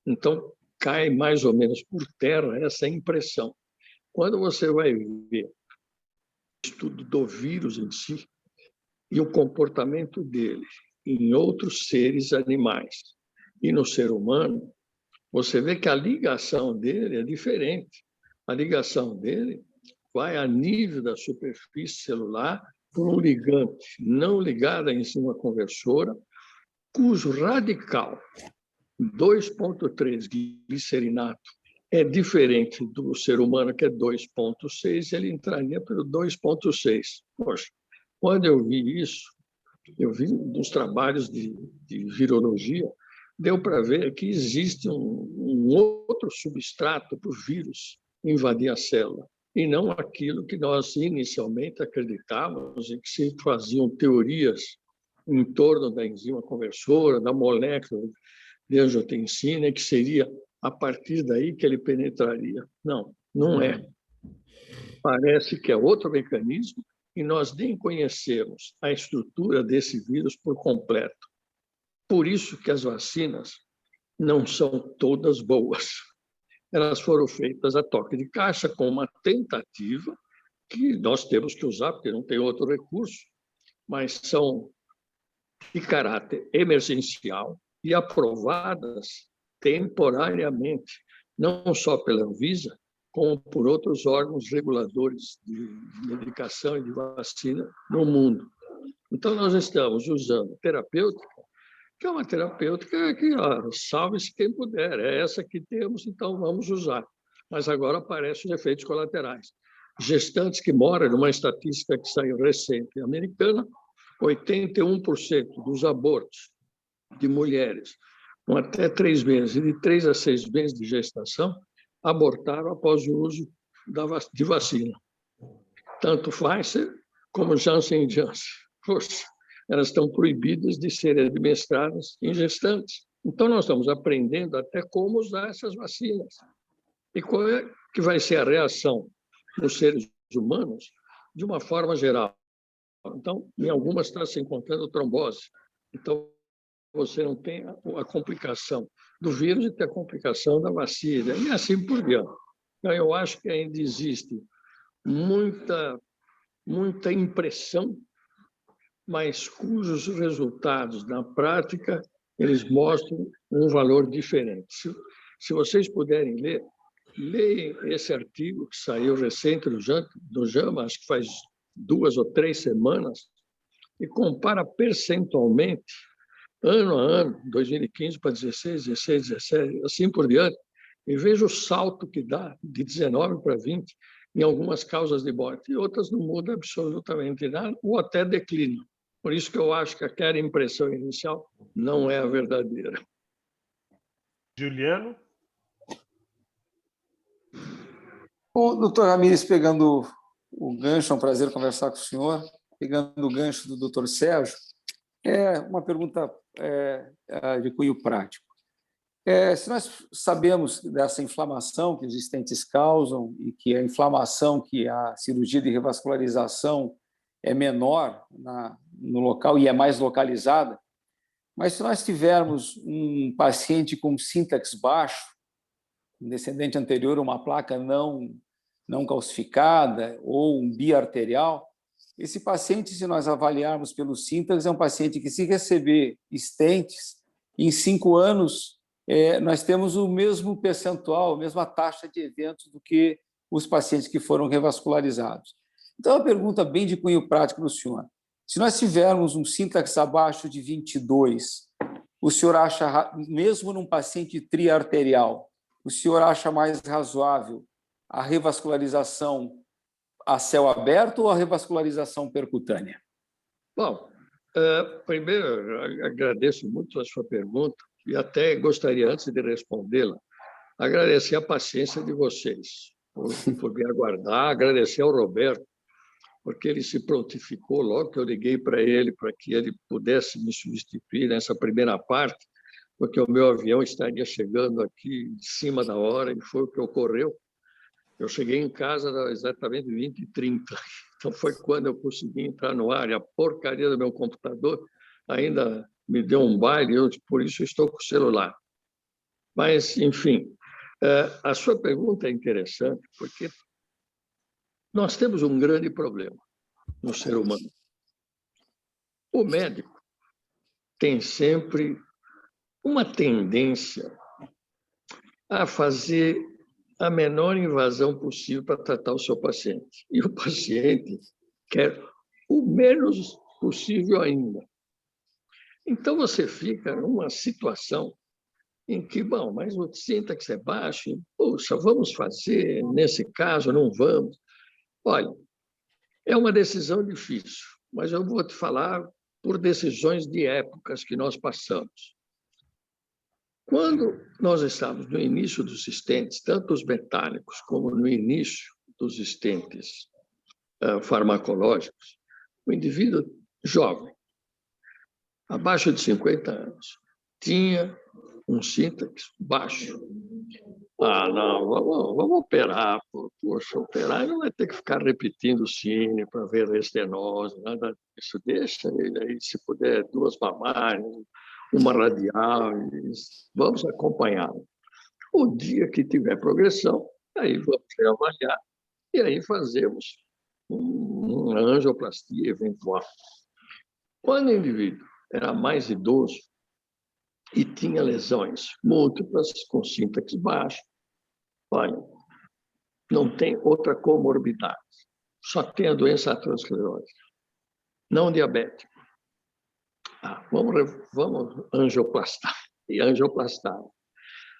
Speaker 8: Então, cai mais ou menos por terra essa impressão. Quando você vai ver o estudo do vírus em si e o comportamento dele em outros seres animais e no ser humano, você vê que a ligação dele é diferente. A ligação dele vai a nível da superfície celular por um ligante não ligado à enzima conversora, cujo radical 2,3 glicerinato é diferente do ser humano, que é 2,6, ele entraria pelo 2,6. Poxa, quando eu vi isso, eu vi nos trabalhos de virologia, deu para ver que existe um outro substrato para o vírus invadir a célula, e não aquilo que nós inicialmente acreditávamos e que se faziam teorias em torno da enzima conversora, da molécula de angiotensina, que seria a partir daí que ele penetraria. Não, não é. Parece que é outro mecanismo e nós nem conhecemos a estrutura desse vírus por completo. Por isso que as vacinas não são todas boas. Elas foram feitas a toque de caixa com uma tentativa que nós temos que usar, porque não tem outro recurso, mas são de caráter emergencial e aprovadas temporariamente, não só pela Anvisa, como por outros órgãos reguladores de medicação e de vacina no mundo. Então, nós estamos usando terapêutica, que é uma terapêutica que salve-se quem puder. É essa que temos, então vamos usar. Mas agora aparecem os efeitos colaterais. Gestantes que moram, numa estatística que saiu recente americana, 81% dos abortos de mulheres com até 3 meses e de 3 a 6 meses de gestação abortaram após o uso de vacina. Tanto Pfizer como Janssen & Janssen. Poxa, elas estão proibidas de serem administradas em gestantes. Então, nós estamos aprendendo até como usar essas vacinas. E qual é que vai ser a reação nos seres humanos de uma forma geral. Então, em algumas está se encontrando trombose. Então, você não tem a complicação do vírus e tem a complicação da vacina, e assim por diante. Então, eu acho que ainda existe muita muita impressão, mas cujos resultados, na prática, eles mostram um valor diferente. Se vocês puderem ler, leiam esse artigo que saiu recente do JAMA, acho que faz 2 ou 3 semanas, e compara percentualmente, ano a ano, 2015 para 16, 16, 17, assim por diante, e veja o salto que dá de 19 para 20 em algumas causas de morte, e outras não muda absolutamente nada, ou até declinam. Por isso que eu acho que aquela impressão inicial não é a verdadeira.
Speaker 2: Juliano?
Speaker 5: Bom, doutor Ramírez, pegando o gancho, é um prazer conversar com o senhor. Pegando o gancho do doutor Sérgio, é uma pergunta de cunho prático. Se nós sabemos dessa inflamação que os estentes causam e que a inflamação, que a cirurgia de revascularização é menor no local e é mais localizada, mas se nós tivermos um paciente com sintax baixo, um descendente anterior, uma placa não calcificada ou um biarterial, esse paciente, se nós avaliarmos pelo sintax, é um paciente que, se receber stents, em 5 anos, nós temos o mesmo percentual, a mesma taxa de eventos do que os pacientes que foram revascularizados. Então, uma pergunta bem de cunho prático para o senhor. Se nós tivermos um sintax abaixo de 22, o senhor acha, mesmo num paciente triarterial, o senhor acha mais razoável a revascularização a céu aberto ou a revascularização percutânea?
Speaker 8: Bom, primeiro, agradeço muito a sua pergunta e até gostaria, antes de respondê-la, agradecer a paciência de vocês por me aguardar, agradecer ao Roberto, porque ele se prontificou logo que eu liguei para ele, para que ele pudesse me substituir nessa primeira parte, porque o meu avião estaria chegando aqui em cima da hora, e foi o que ocorreu. Eu cheguei em casa exatamente 20h30, então foi quando eu consegui entrar no ar, e a porcaria do meu computador ainda me deu um baile, por isso estou com o celular. Mas, enfim, a sua pergunta é interessante, porque nós temos um grande problema no ser humano. O médico tem sempre uma tendência a fazer a menor invasão possível para tratar o seu paciente. E o paciente quer o menos possível ainda. Então, você fica numa situação em que, bom, mas o sintax é baixo, puxa, vamos fazer, nesse caso, não vamos. Olha, é uma decisão difícil, mas eu vou te falar por decisões de épocas que nós passamos. Quando nós estávamos no início dos stents, tanto os metálicos como no início dos stents farmacológicos, o indivíduo jovem, abaixo de 50 anos, tinha um sintax baixo. Não, vamos operar. Poxa, operar não vai ter que ficar repetindo o cine para ver estenose, nada disso. Deixa ele aí, se puder, 2 mamárias, uma radial, vamos acompanhá-lo. O dia que tiver progressão, aí vamos reavaliar e aí fazemos uma angioplastia eventual. Quando o indivíduo era mais idoso e tinha lesões múltiplas, com sintax baixo, olha, não tem outra comorbidade, só tem a doença aterosclerótica, não diabético. Vamos angioplastar. E angioplastar.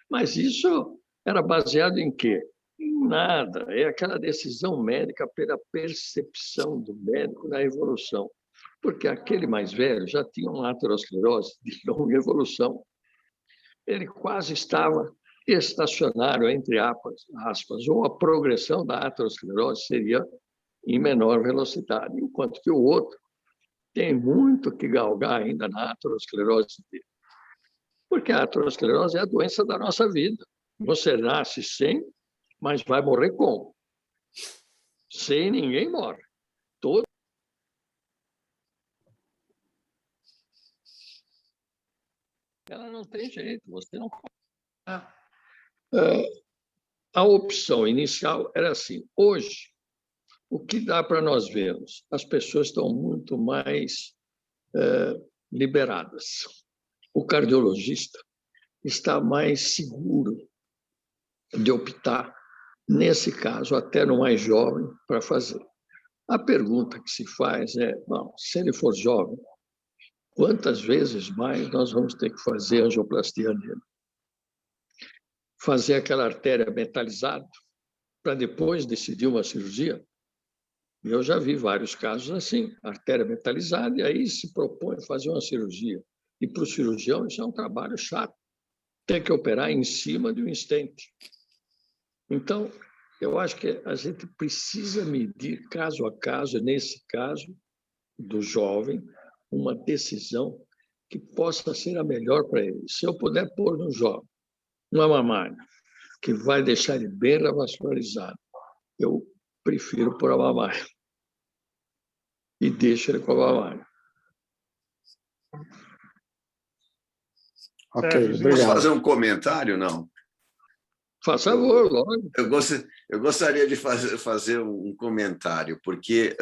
Speaker 8: Mas isso era baseado em quê? Em nada. É aquela decisão médica pela percepção do médico na evolução. Porque aquele mais velho já tinha uma aterosclerose de longa evolução. Ele quase estava estacionário, entre aspas, ou a progressão da aterosclerose seria em menor velocidade, enquanto que o outro tem muito que galgar ainda na aterosclerose dele. Porque a aterosclerose é a doença da nossa vida. Você nasce sem, mas vai morrer com. Sem, ninguém morre. Ela não tem jeito, você não pode. A opção inicial era assim: hoje, o que dá para nós vermos? As pessoas estão muito mais liberadas. O cardiologista está mais seguro de optar, nesse caso, até no mais jovem, para fazer. A pergunta que se faz é, bom, se ele for jovem, quantas vezes mais nós vamos ter que fazer angioplastia nele? Fazer aquela artéria metalizada para depois decidir uma cirurgia? Eu já vi vários casos assim, artéria metalizada, e aí se propõe fazer uma cirurgia. E para o cirurgião isso é um trabalho chato. Tem que operar em cima de um stent. Então, eu acho que a gente precisa medir caso a caso, nesse caso do jovem, uma decisão que possa ser a melhor para ele. Se eu puder pôr no jovem uma mamária que vai deixar ele bem revascularizado, eu prefiro pôr a mamária e deixo ele com a mamária.
Speaker 5: Ok,
Speaker 4: Posso
Speaker 5: obrigado.
Speaker 4: fazer um comentário, não?
Speaker 8: Faz favor, lógico.
Speaker 4: Eu gostaria de fazer um comentário, porque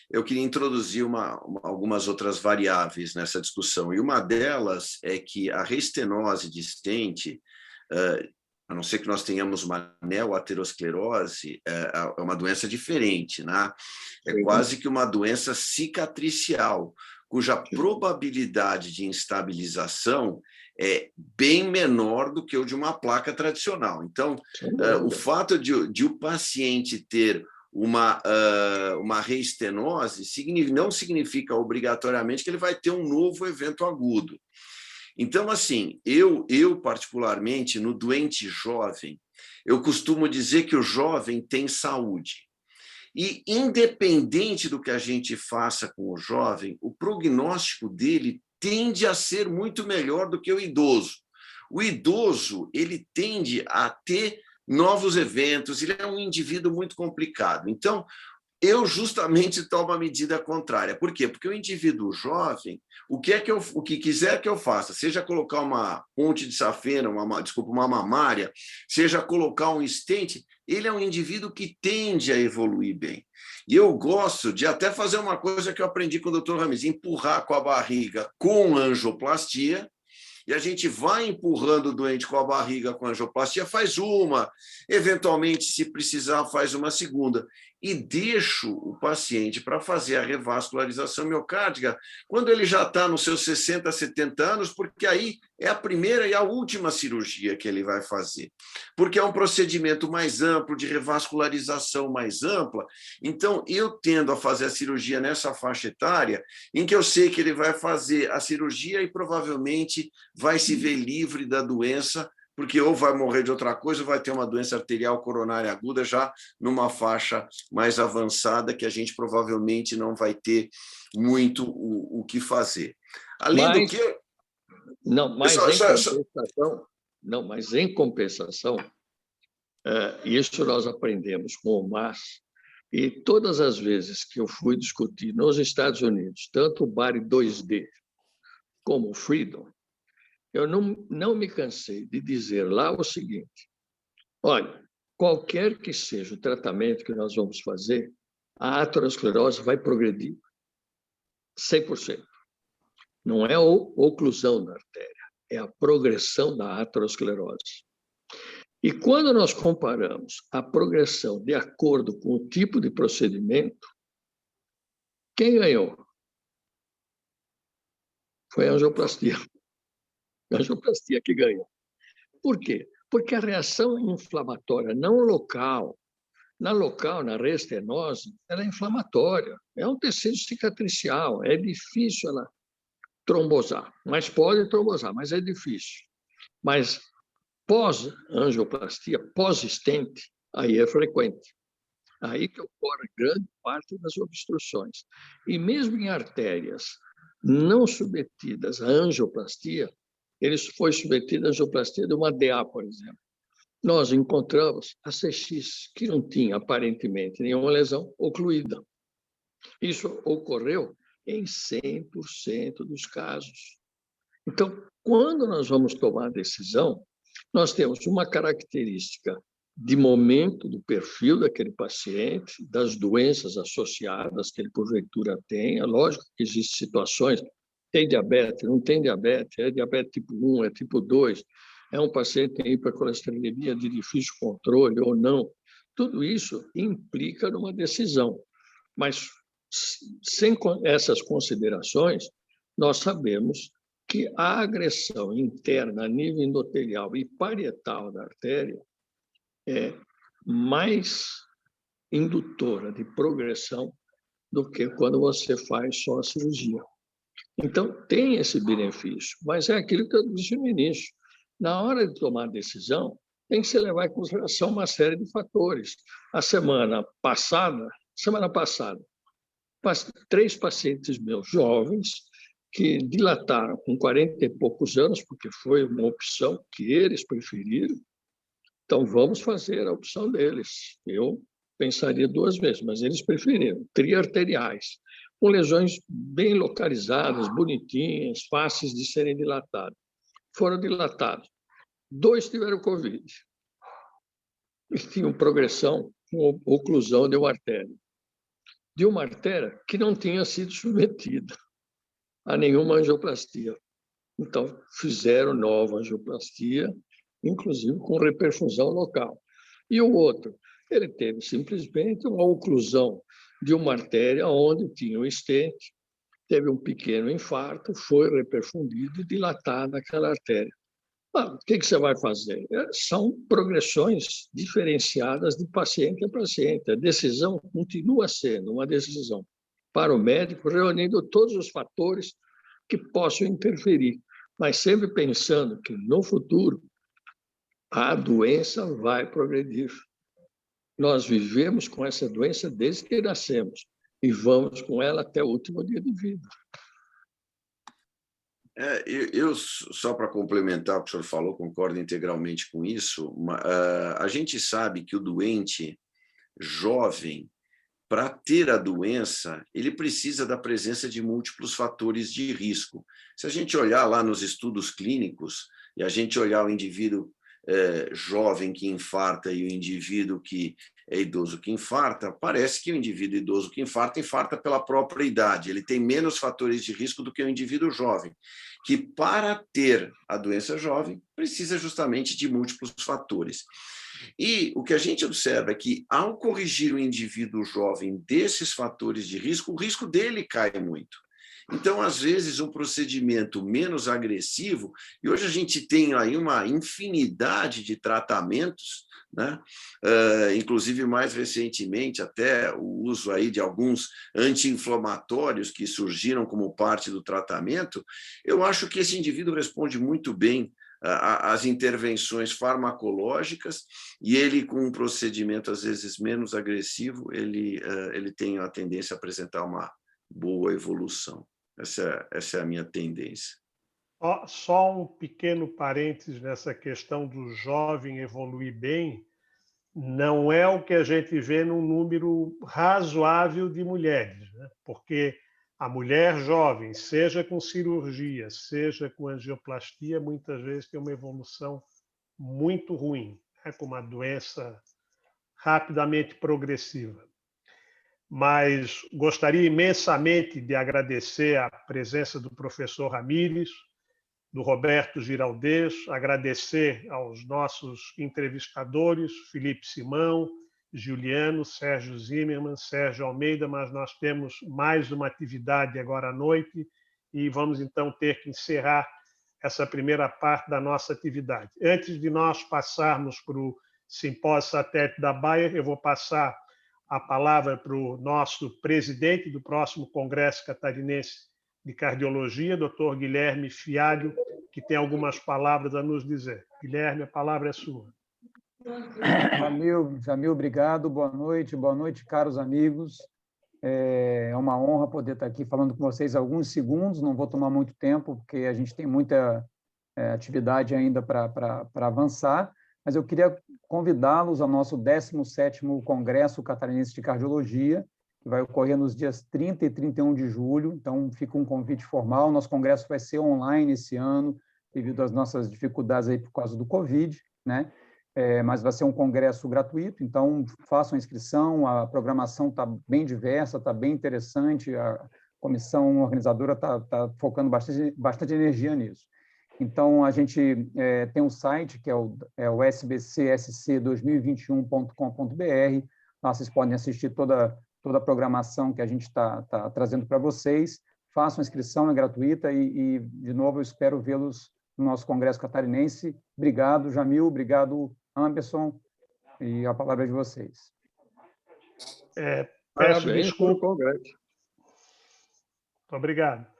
Speaker 4: eu queria introduzir algumas outras variáveis nessa discussão, e uma delas é que a restenose de stent, a não ser que nós tenhamos uma neoaterosclerose, é uma doença diferente, né? É quase que uma doença cicatricial, cuja probabilidade de instabilização é bem menor do que o de uma placa tradicional. Então, o fato de o paciente ter uma reestenose não significa obrigatoriamente que ele vai ter um novo evento agudo. Então, assim, eu particularmente, no doente jovem, eu costumo dizer que o jovem tem saúde. E, independente do que a gente faça com o jovem, o prognóstico dele tende a ser muito melhor do que o idoso. O idoso, ele tende a ter novos eventos, ele é um indivíduo muito complicado. Então, eu justamente tomo a medida contrária. Por quê? Porque o indivíduo jovem, o que quiser que eu faça, seja colocar uma ponte de safena, uma mamária, seja colocar um stent, ele é um indivíduo que tende a evoluir bem. E eu gosto de até fazer uma coisa que eu aprendi com o Dr. Rames, empurrar com a barriga com angioplastia, e a gente vai empurrando o doente com a barriga com angioplastia, faz uma, eventualmente, se precisar, faz uma segunda, e deixo o paciente para fazer a revascularização miocárdica quando ele já está nos seus 60, 70 anos, porque aí é a primeira e a última cirurgia que ele vai fazer, porque é um procedimento mais amplo, de revascularização mais ampla. Então, eu tendo a fazer a cirurgia nessa faixa etária, em que eu sei que ele vai fazer a cirurgia e provavelmente vai se ver livre da doença, porque ou vai morrer de outra coisa, ou vai ter uma doença arterial coronária aguda já numa faixa mais avançada, que a gente provavelmente não vai ter muito o que fazer. Além do que...
Speaker 8: Não, mas em compensação, isso nós aprendemos com o Mas, e todas as vezes que eu fui discutir nos Estados Unidos, tanto o Bari 2D como o Freedom, eu não me cansei de dizer lá o seguinte: olha, qualquer que seja o tratamento que nós vamos fazer, a aterosclerose vai progredir 100%. Não é a oclusão da artéria, é a progressão da aterosclerose. E quando nós comparamos a progressão de acordo com o tipo de procedimento, quem ganhou? Foi a angioplastia. A angioplastia que ganhou. Por quê? Porque a reação inflamatória não local, na reestenose, ela é inflamatória. É um tecido cicatricial, é difícil ela trombosar, mas pode trombosar, mas é difícil. Mas pós-angioplastia, pós-stent, aí é frequente. Aí que ocorre grande parte das obstruções. E mesmo em artérias não submetidas à angioplastia, eles foi submetido à angioplastia de uma DA, por exemplo. Nós encontramos a CX, que não tinha aparentemente nenhuma lesão ocluída. Isso ocorreu em 100% dos casos. Então, quando nós vamos tomar a decisão, nós temos uma característica de momento, do perfil daquele paciente, das doenças associadas que ele porventura tenha. Lógico que existem situações, tem diabetes, não tem diabetes, é diabetes tipo 1, é tipo 2, é um paciente que tem hipercolesterolemia de difícil controle ou não. Tudo isso implica numa decisão. Mas, sem essas considerações, nós sabemos que a agressão interna a nível endotelial e parietal da artéria é mais indutora de progressão do que quando você faz só a cirurgia. Então, tem esse benefício, mas é aquilo que eu disse no início. Na hora de tomar a decisão, tem que se levar em consideração uma série de fatores. A semana passada, 3 pacientes meus jovens que dilataram com 40 e poucos anos, porque foi uma opção que eles preferiram. Então, vamos fazer a opção deles. Eu pensaria 2 vezes, mas eles preferiram. Triarteriais, com lesões bem localizadas, bonitinhas, fáceis de serem dilatadas. Foram dilatados. 2 tiveram Covid. E tinham progressão com oclusão de uma artéria. De uma artéria que não tinha sido submetida a nenhuma angioplastia. Então, fizeram nova angioplastia, inclusive com reperfusão local. E o outro, ele teve simplesmente uma oclusão de uma artéria onde tinha um estente, teve um pequeno infarto, foi reperfundido e dilatada aquela artéria. O que você vai fazer? São progressões diferenciadas de paciente a paciente. A decisão continua sendo uma decisão para o médico, reunindo todos os fatores que possam interferir, mas sempre pensando que, no futuro, a doença vai progredir. Nós vivemos com essa doença desde que nascemos e vamos com ela até o último dia de vida.
Speaker 4: Eu só para complementar o que o senhor falou, concordo integralmente com isso. A gente sabe que o doente jovem, para ter a doença, ele precisa da presença de múltiplos fatores de risco. Se a gente olhar lá nos estudos clínicos e a gente olhar o indivíduo jovem que infarta e o indivíduo que é idoso que infarta, parece que o indivíduo idoso que infarta pela própria idade. Ele tem menos fatores de risco do que o indivíduo jovem, que para ter a doença jovem precisa justamente de múltiplos fatores. E o que a gente observa é que, ao corrigir o indivíduo jovem desses fatores de risco, o risco dele cai muito. Então, às vezes, um procedimento menos agressivo, e hoje a gente tem aí uma infinidade de tratamentos, né? Inclusive, mais recentemente, até o uso aí de alguns anti-inflamatórios que surgiram como parte do tratamento, eu acho que esse indivíduo responde muito bem às intervenções farmacológicas, e ele, com um procedimento, às vezes, menos agressivo, ele tem a tendência a apresentar uma boa evolução. Essa é a minha tendência.
Speaker 2: Só um pequeno parênteses nessa questão do jovem evoluir bem, não é o que a gente vê num número razoável de mulheres, né? Porque a mulher jovem, seja com cirurgia, seja com angioplastia, muitas vezes tem uma evolução muito ruim, né? Com uma doença rapidamente progressiva. Mas gostaria imensamente de agradecer a presença do professor Ramírez, do Roberto Giraldez, agradecer aos nossos entrevistadores, Felipe Simão, Juliano, Sérgio Zimmermann, Sérgio Almeida, mas nós temos mais uma atividade agora à noite e vamos então ter que encerrar essa primeira parte da nossa atividade. Antes de nós passarmos para o simpósio satélite da Bayer, eu vou passar a palavra para o nosso presidente do próximo Congresso Catarinense de Cardiologia, Dr. Guilherme Fialho, que tem algumas palavras a nos dizer. Guilherme, a palavra é sua.
Speaker 9: Jamil, obrigado. Boa noite, caros amigos. É uma honra poder estar aqui falando com vocês alguns segundos, não vou tomar muito tempo, porque a gente tem muita atividade ainda para avançar, mas eu queria convidá-los ao nosso 17º Congresso Catarinense de Cardiologia, que vai ocorrer nos dias 30 e 31 de julho, então fica um convite formal. Nosso congresso vai ser online esse ano, devido às nossas dificuldades aí por causa do Covid, né? mas vai ser um congresso gratuito, então façam a inscrição, a programação está bem diversa, está bem interessante, a comissão organizadora está focando bastante energia nisso. Então, a gente tem um site, que é o sbcsc2021.com.br, lá vocês podem assistir toda a programação que a gente está trazendo para vocês. Façam a inscrição, é gratuita, e, de novo, eu espero vê-los no nosso Congresso Catarinense. Obrigado, Jamil, obrigado, Anderson, e a palavra é de vocês.
Speaker 2: Peço desculpas.
Speaker 8: Congresso.
Speaker 2: Muito obrigado.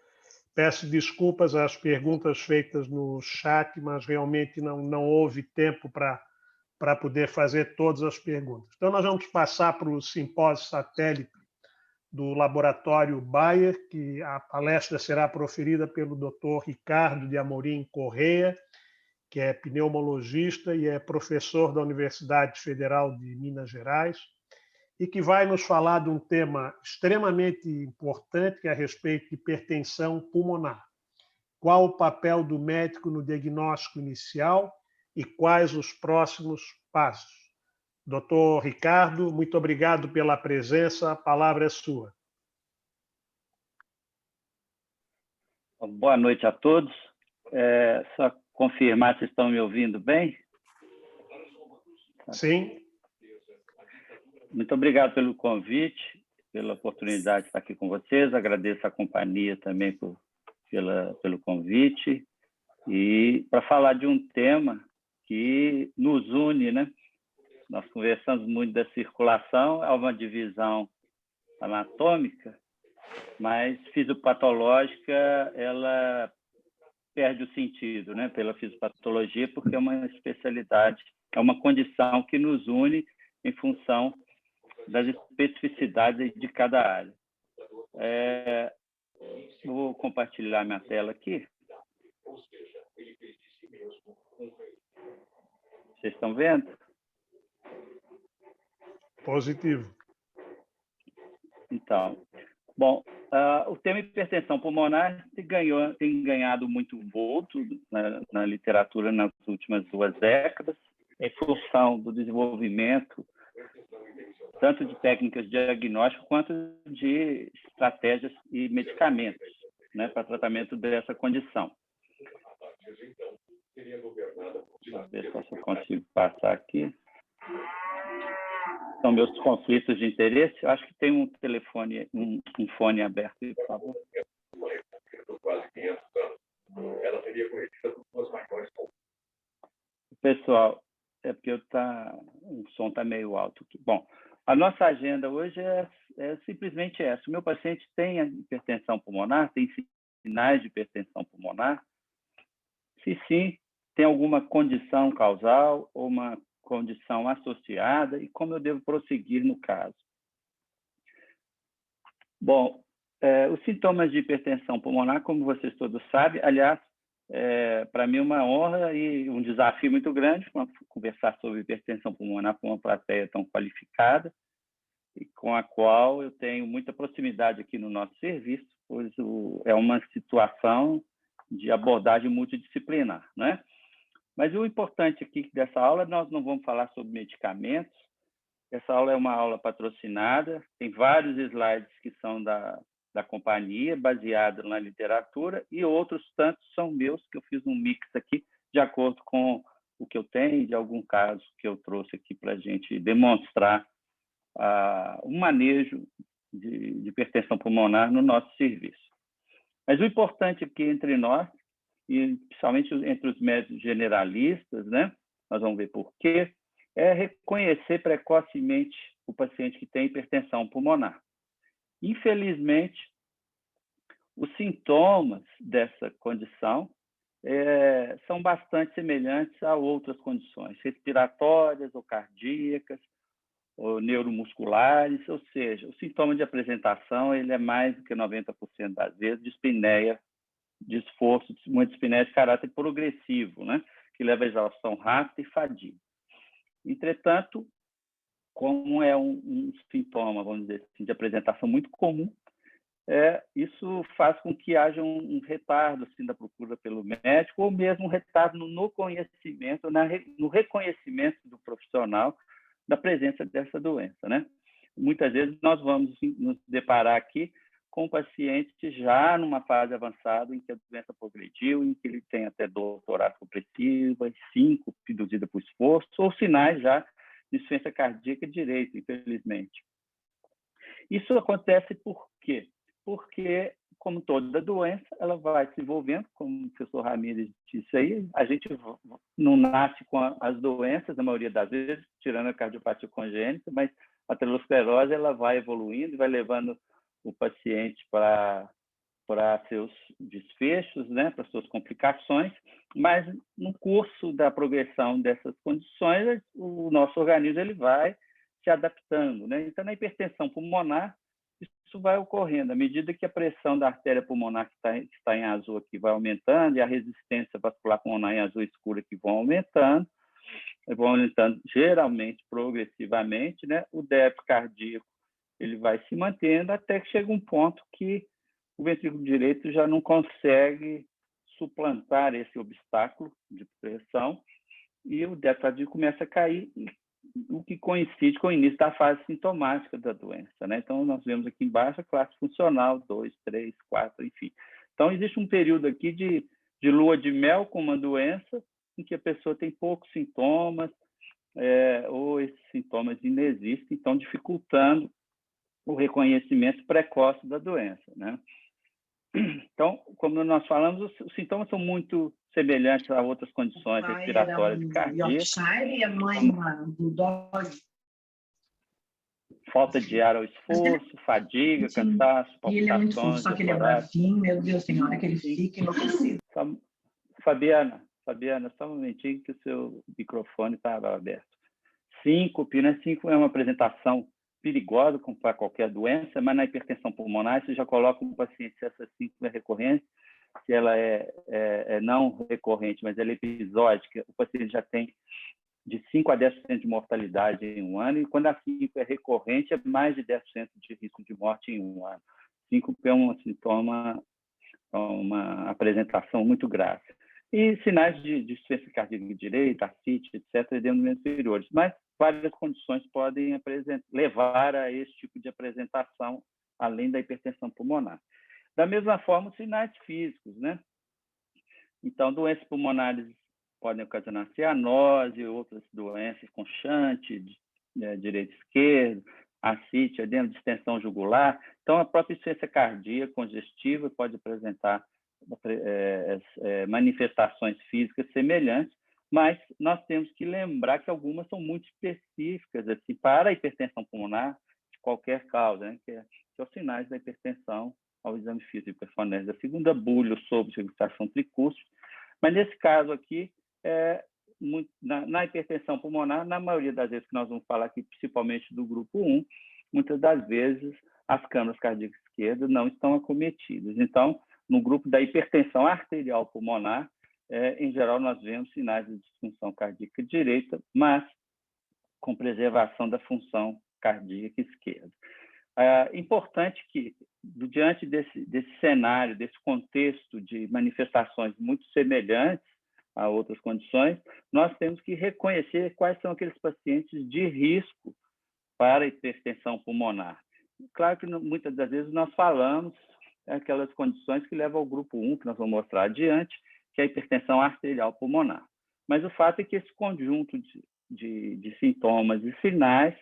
Speaker 2: Peço desculpas às perguntas feitas no chat, mas realmente não houve tempo para poder fazer todas as perguntas. Então, nós vamos passar para o simpósio satélite do Laboratório Bayer, que a palestra será proferida pelo Dr. Ricardo de Amorim Correia, que é pneumologista e é professor da Universidade Federal de Minas Gerais, e que vai nos falar de um tema extremamente importante, que é a respeito de hipertensão pulmonar. Qual o papel do médico no diagnóstico inicial e quais os próximos passos? Doutor Ricardo, muito obrigado pela presença, a palavra é sua.
Speaker 10: Boa noite a todos. Só confirmar se estão me ouvindo bem?
Speaker 2: Sim.
Speaker 10: Muito obrigado pelo convite, pela oportunidade de estar aqui com vocês. Agradeço a companhia também pelo convite. E para falar de um tema que nos une, né? Nós conversamos muito da circulação, é uma divisão anatômica, mas fisiopatológica, ela perde o sentido, né? Pela fisiopatologia, porque é uma especialidade, é uma condição que nos une em função das especificidades de cada área. Vou compartilhar minha tela aqui. Vocês estão vendo?
Speaker 2: Positivo.
Speaker 10: Então, bom, o tema hipertensão pulmonar tem ganhado muito vulto na literatura nas últimas 2 décadas, em função do desenvolvimento tanto de técnicas de diagnóstico quanto de estratégias e medicamentos, né, para tratamento dessa condição. Vamos ver se eu consigo passar aqui. São meus conflitos de interesse. Eu acho que tem um telefone, um fone aberto, por favor. Pessoal, é porque o som está meio alto aqui. Bom, a nossa agenda hoje é simplesmente essa. O meu paciente tem hipertensão pulmonar, tem sinais de hipertensão pulmonar. Se sim, tem alguma condição causal ou uma condição associada e como eu devo prosseguir no caso. Bom, os sintomas de hipertensão pulmonar, como vocês todos sabem, aliás, para mim é uma honra e um desafio muito grande conversar sobre hipertensão pulmonar com uma plateia tão qualificada e com a qual eu tenho muita proximidade aqui no nosso serviço, pois é uma situação de abordagem multidisciplinar, né? Mas o importante aqui dessa aula, nós não vamos falar sobre medicamentos. Essa aula é uma aula patrocinada, tem vários slides que são da companhia, baseado na literatura, e outros tantos são meus, que eu fiz um mix aqui, de acordo com o que eu tenho, de algum caso que eu trouxe aqui para a gente demonstrar um manejo de hipertensão pulmonar no nosso serviço. Mas o importante aqui entre nós, e principalmente entre os médicos generalistas, né? Nós vamos ver por quê, é reconhecer precocemente o paciente que tem hipertensão pulmonar. Infelizmente, os sintomas dessa condição são bastante semelhantes a outras condições respiratórias ou cardíacas ou neuromusculares, ou seja, o sintoma de apresentação ele é mais do que 90% das vezes de dispneia, de esforço, uma dispneia de caráter progressivo, né? Que leva a exaustão rápida e fadiga. Entretanto, como é um sintoma, vamos dizer assim, de apresentação muito comum, isso faz com que haja um retardo assim, da procura pelo médico, ou mesmo um retardo no conhecimento, no reconhecimento do profissional da presença dessa doença, né? Muitas vezes nós vamos nos deparar aqui com pacientes já numa fase avançada em que a doença progrediu, em que ele tem até dor torácica opressiva, síncope induzida por esforço, ou sinais já de insuficiência cardíaca direita, infelizmente. Isso acontece por quê? Porque, como toda doença, ela vai se desenvolvendo, como o professor Ramírez disse aí, a gente não nasce com as doenças, na maioria das vezes, tirando a cardiopatia congênita, mas a aterosclerose ela vai evoluindo, vai levando o paciente para seus desfechos, né, para suas complicações, mas no curso da progressão dessas condições, o nosso organismo ele vai se adaptando, né? Então, na hipertensão pulmonar, isso vai ocorrendo à medida que a pressão da artéria pulmonar que está em azul aqui vai aumentando e a resistência vascular pulmonar em azul escuro aqui vão aumentando geralmente progressivamente, né? O débito cardíaco ele vai se mantendo até que chega um ponto que o ventrículo direito já não consegue suplantar esse obstáculo de pressão e o débito cardíaco começa a cair, o que coincide com o início da fase sintomática da doença, né? Então, nós vemos aqui embaixo a classe funcional, 2, 3, 4, enfim. Então, existe um período aqui de lua de mel com uma doença em que a pessoa tem poucos sintomas, ou esses sintomas inexistem, então dificultando o reconhecimento precoce da doença, né? Então, como nós falamos, os sintomas são muito semelhantes a outras condições respiratórias e cardíacas.
Speaker 11: Yorkshire e a mãe do dog.
Speaker 10: Falta de ar ao esforço, fadiga, cansaço, palpitações.
Speaker 11: E ele é muito fofo, só que ele é bravinho, meu Deus, tem hora que ele fica enlouquecido.
Speaker 10: Fabiana, só um momentinho que o seu microfone estava aberto. Síncope, né? Síncope é uma apresentação perigosa para qualquer doença, mas na hipertensão pulmonar você já coloca um paciente se essa síncope é recorrente, se ela é não recorrente, mas ela é episódica, o paciente já tem de 5 a 10% de mortalidade em um ano, e quando a síncope é recorrente, é mais de 10% de risco de morte em um ano. Síncope é um sintoma, uma apresentação muito grave. E sinais de insuficiência cardíaca direita, ascite, etc., edema inferiores. Mas várias condições podem levar a esse tipo de apresentação, além da hipertensão pulmonar. Da mesma forma, os sinais físicos, né? Então, doenças pulmonares podem ocasionar cianose, outras doenças com shunt, direito e esquerdo, ascite, edema de extensão jugular. Então, a própria insuficiência cardíaca congestiva pode apresentar manifestações físicas semelhantes, mas nós temos que lembrar que algumas são muito específicas assim, para a hipertensão pulmonar de qualquer causa, né? que são os sinais da hipertensão ao exame físico de hiperfonese da segunda bulha sobre regurgitação tricúspide. Mas nesse caso aqui, na hipertensão pulmonar, na maioria das vezes que nós vamos falar aqui, principalmente do grupo 1, muitas das vezes as câmaras cardíacas esquerdas não estão acometidas. Então, no grupo da hipertensão arterial pulmonar, em geral, nós vemos sinais de disfunção cardíaca direita, mas com preservação da função cardíaca esquerda. Importante que, diante desse cenário, desse contexto de manifestações muito semelhantes a outras condições, nós temos que reconhecer quais são aqueles pacientes de risco para a hipertensão pulmonar. Claro que muitas das vezes nós falamos aquelas condições que levam ao grupo 1, que nós vamos mostrar adiante, que é a hipertensão arterial pulmonar. Mas o fato é que esse conjunto de sintomas e sinais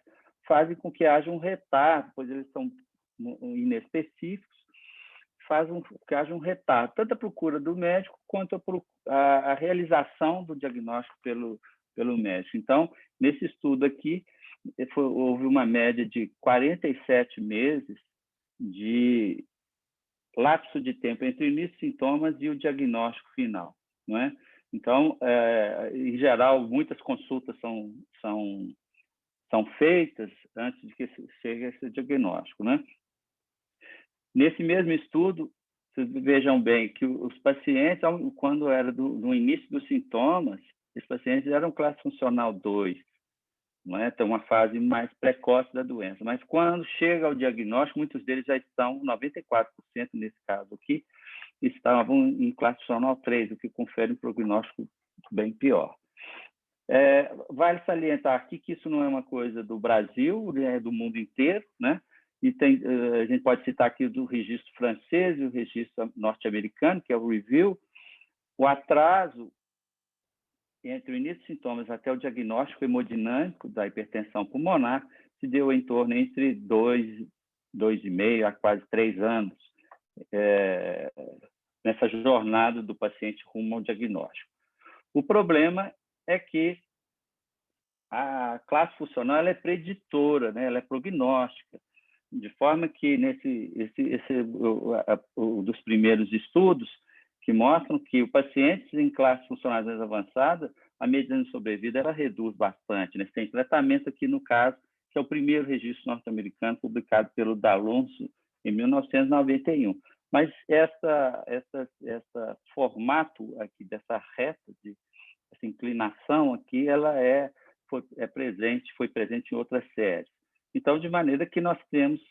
Speaker 10: fazem com que haja um retardo, pois eles são inespecíficos, fazem com que haja um retardo, tanto a procura do médico quanto a realização do diagnóstico pelo médico. Então, nesse estudo aqui, houve uma média de 47 meses de lapso de tempo entre o início de sintomas e o diagnóstico final, não é? Então, em geral, muitas consultas são feitas antes de que chegue esse diagnóstico, né? Nesse mesmo estudo, vocês vejam bem que os pacientes, quando era no início dos sintomas, esses pacientes eram classe funcional 2. não é? Tem uma fase mais precoce da doença. Mas quando chega ao diagnóstico, muitos deles já estão, 94% nesse caso aqui, estavam em classe funcional 3, o que confere um prognóstico bem pior. Vale salientar aqui que isso não é uma coisa do Brasil, é do mundo inteiro, né? E a gente pode citar aqui do registro francês e o registro norte-americano, que é o Review. O atraso entre o início dos sintomas até o diagnóstico hemodinâmico da hipertensão pulmonar se deu em torno entre 2,5 a quase 3 anos, nessa jornada do paciente rumo ao diagnóstico. O problema é que a classe funcional ela é preditora, né? Ela é prognóstica, de forma que dos primeiros estudos que mostram que os pacientes em classes funcionais mais avançadas, a mediana de sobrevida ela reduz bastante, né? Tem tratamento aqui no caso, que é o primeiro registro norte-americano publicado pelo D'Alonso em 1991. Mas essa formato aqui dessa reta, essa inclinação aqui, ela foi presente em outras séries. Então, de maneira que nós temos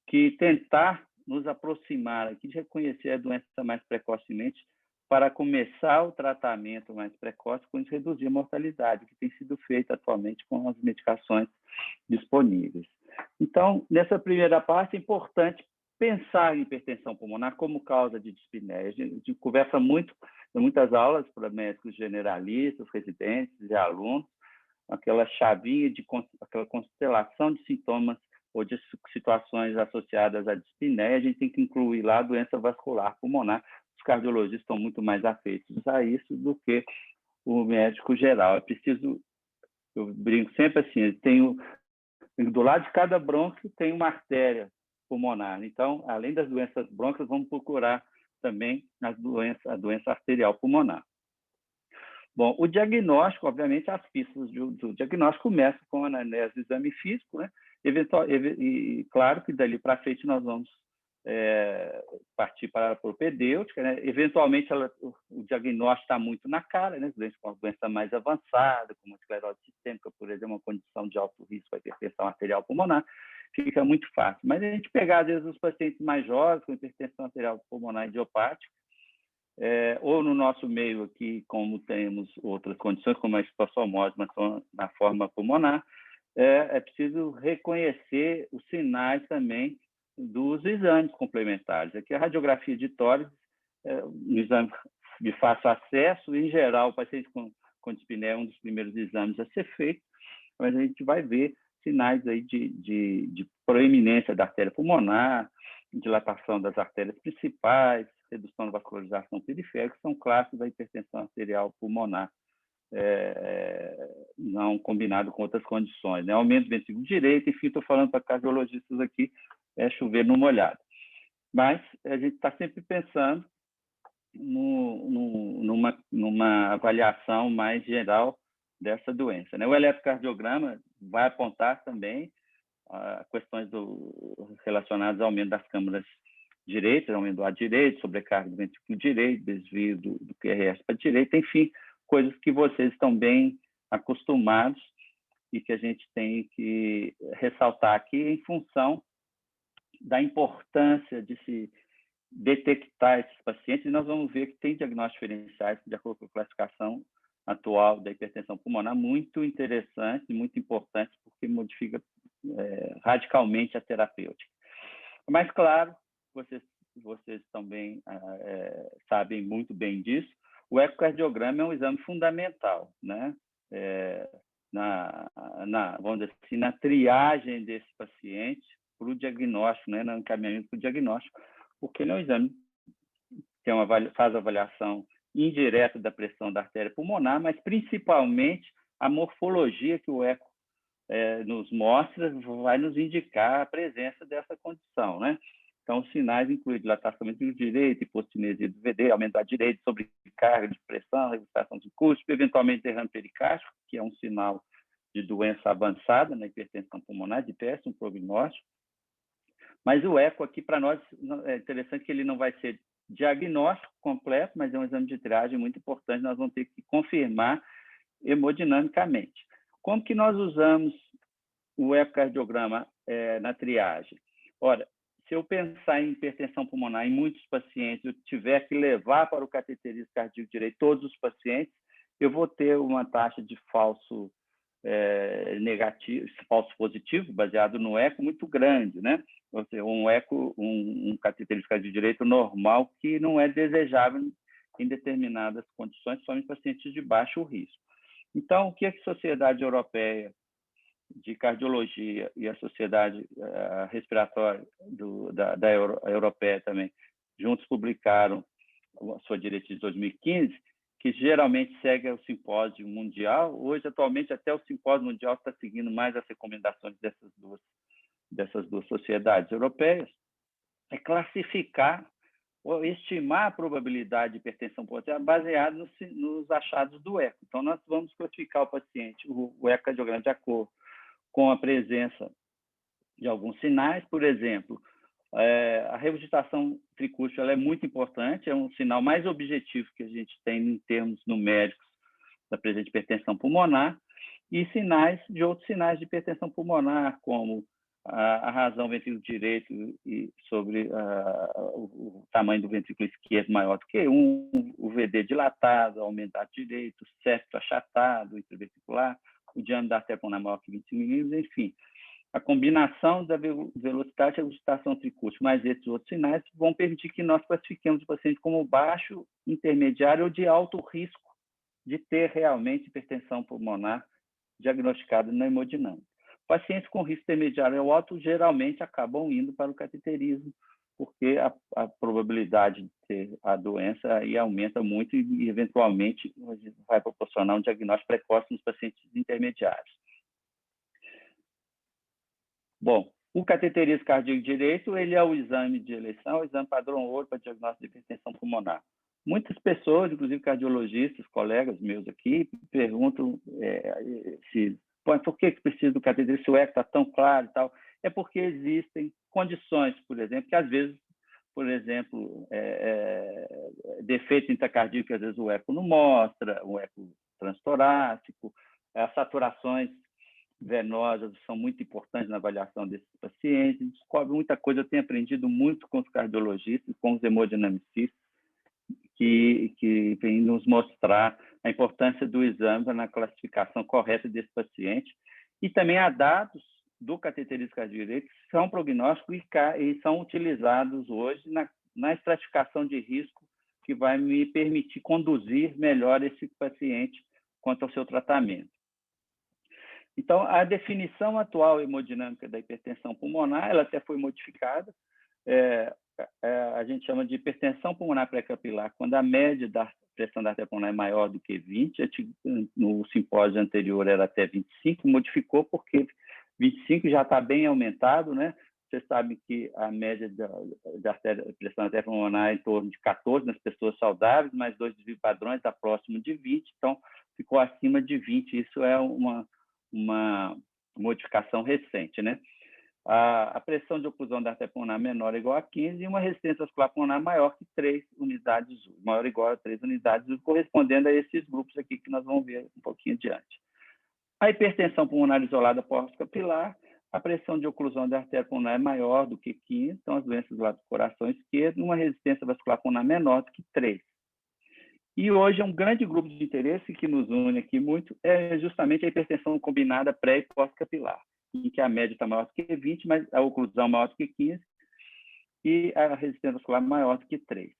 Speaker 10: que tentar nos aproximar aqui de reconhecer a doença mais precocemente para começar o tratamento mais precoce com reduzir a mortalidade, que tem sido feito atualmente com as medicações disponíveis. Então, nessa primeira parte, é importante pensar em hipertensão pulmonar como causa de dispneia. A gente conversa muito, em muitas aulas para médicos generalistas, residentes e alunos, aquela chavinha, aquela constelação de sintomas ou de situações associadas à dispneia, a gente tem que incluir lá a doença vascular pulmonar. Os cardiologistas estão muito mais afeitos a isso do que o médico geral. É preciso, eu brinco sempre assim, do lado de cada brônquio tem uma artéria pulmonar. Então, além das doenças brônquicas, vamos procurar também a doença arterial pulmonar. Bom, o diagnóstico, obviamente, as pistas do diagnóstico começam com a anamnese do exame físico, né? E claro que dali para frente nós vamos partir para a propedêutica, né? Eventualmente, o diagnóstico está muito na cara, né? Com uma doença mais avançada, como a esclerose sistêmica, por exemplo, uma condição de alto risco para hipertensão arterial pulmonar, fica muito fácil. Mas a gente pegar, às vezes, os pacientes mais jovens com hipertensão arterial pulmonar idiopática, ou no nosso meio aqui, como temos outras condições, como a hipossomose na forma pulmonar, é preciso reconhecer os sinais também dos exames complementares. Aqui a radiografia de tórax, um exame de fácil acesso, em geral, o paciente com dispneia é um dos primeiros exames a ser feito, mas a gente vai ver sinais aí de proeminência da artéria pulmonar, dilatação das artérias principais, redução da vascularização periférica, são classes da hipertensão arterial pulmonar, não combinado com outras condições, né? Aumento do ventrículo direito, enfim, estou falando para cardiologistas aqui, chover no molhado. Mas a gente está sempre pensando numa avaliação mais geral dessa doença, né? O eletrocardiograma vai apontar também questões relacionadas ao aumento das câmaras direitas, aumento do ar direito, sobrecarga do ventrículo direito, desvio do QRS para a direita, enfim, coisas que vocês estão bem acostumados e que a gente tem que ressaltar aqui em função da importância de se detectar esses pacientes. E nós vamos ver que tem diagnósticos diferenciais de acordo com a classificação atual da hipertensão pulmonar, muito interessante e muito importante, porque modifica radicalmente a terapêutica. Mas, claro, vocês também sabem muito bem disso, o ecocardiograma é um exame fundamental, né? Vamos dizer assim, na triagem desse paciente para o diagnóstico, né? No encaminhamento para o diagnóstico, porque ele é um exame que faz a avaliação indireta da pressão da artéria pulmonar, mas principalmente a morfologia que o eco nos mostra vai nos indicar a presença dessa condição, né? Então, os sinais incluem dilatação do ventrículo direito, hipostinesia do VD, aumento da direita, sobrecarga de pressão, redução de cuspe, eventualmente derrame pericárdico, que é um sinal de doença avançada na hipertensão pulmonar, de péssimo prognóstico. Mas o eco aqui, para nós, é interessante que ele não vai ser diagnóstico completo, mas é um exame de triagem muito importante, nós vamos ter que confirmar hemodinamicamente. Como que nós usamos o ecocardiograma na triagem? Ora, se eu pensar em hipertensão pulmonar em muitos pacientes, eu tiver que levar para o cateterismo cardíaco direito todos os pacientes, eu vou ter uma taxa de falso negativo, falso positivo, baseado no eco, muito grande, né? Ou seja, um cateterismo cardíaco direito normal que não é desejável em determinadas condições, só em pacientes de baixo risco. Então, o que a Sociedade Europeia de Cardiologia e a Sociedade Respiratória da Europeia também, juntos publicaram a sua diretriz de 2015, que geralmente segue o simpósio mundial. Hoje, atualmente, até o simpósio mundial está seguindo mais as recomendações dessas duas sociedades europeias, é classificar ou estimar a probabilidade de hipertensão pulmonar baseado nos achados do eco. Então, nós vamos classificar o paciente, o ecocardiograma, de acordo com a presença de alguns sinais. Por exemplo, a regurgitação tricúspide ela é muito importante, é um sinal mais objetivo que a gente tem em termos numéricos da presença de hipertensão pulmonar, e outros sinais de hipertensão pulmonar, como a razão ventrículo direito e sobre o tamanho do ventrículo esquerdo maior do que 1, o VD dilatado, aumentado direito, o septo achatado, intraventricular, o diâmetro da artéria pulmonar maior que 25 milímetros, enfim. A combinação da velocidade e regurgitação tricúspide mais esses outros sinais vão permitir que nós classifiquemos o paciente como baixo, intermediário ou de alto risco de ter realmente hipertensão pulmonar diagnosticada na hemodinâmica. Pacientes com risco intermediário ou alto geralmente acabam indo para o cateterismo, porque a probabilidade de ter a doença aí aumenta muito e, eventualmente, vai proporcionar um diagnóstico precoce nos pacientes intermediários. Bom, o cateterismo cardíaco direito ele é o exame de eleição, o exame padrão ouro para diagnóstico de hipertensão pulmonar. Muitas pessoas, inclusive cardiologistas, colegas meus aqui, perguntam por que precisa do cateterismo, se o eco está tão claro e tal. É porque existem condições, por exemplo, que às vezes, por exemplo, defeito intracardíaco, que às vezes o eco não mostra, o eco transtorácico, as saturações venosas são muito importantes na avaliação desses pacientes, descobre muita coisa. Eu tenho aprendido muito com os cardiologistas, com os hemodinamicistas, que vem nos mostrar a importância do exame na classificação correta desse paciente. E também há dados do cateterismo cardíaco direito que são prognósticos e são utilizados hoje na estratificação de risco, que vai me permitir conduzir melhor esse paciente quanto ao seu tratamento. Então, a definição atual hemodinâmica da hipertensão pulmonar, ela até foi modificada. A gente chama de hipertensão pulmonar pré-capilar, quando a média da pressão da artéria pulmonar é maior do que 20. No simpósio anterior era até 25, modificou porque 25 já está bem aumentado, né? Você sabe que a média da pressão da artéria pulmonar é em torno de 14 nas pessoas saudáveis, mas 2 desvios padrões está próximo de 20, então ficou acima de 20. Isso é uma modificação recente, né? A pressão de oclusão da artéria pulmonar menor ou igual a 15 e uma resistência vascular pulmonar maior que 3 unidades, maior ou igual a 3 unidades, correspondendo a esses grupos aqui que nós vamos ver um pouquinho adiante. A hipertensão pulmonar isolada pós-capilar, a pressão de oclusão da artéria pulmonar é maior do que 15, então as doenças lá do coração esquerdo, uma resistência vascular pulmonar menor do que 3. E hoje é um grande grupo de interesse que nos une aqui muito, é justamente a hipertensão combinada pré- e pós-capilar, em que a média está maior do que 20, mas a oclusão maior do que 15 e a resistência vascular maior do que 3.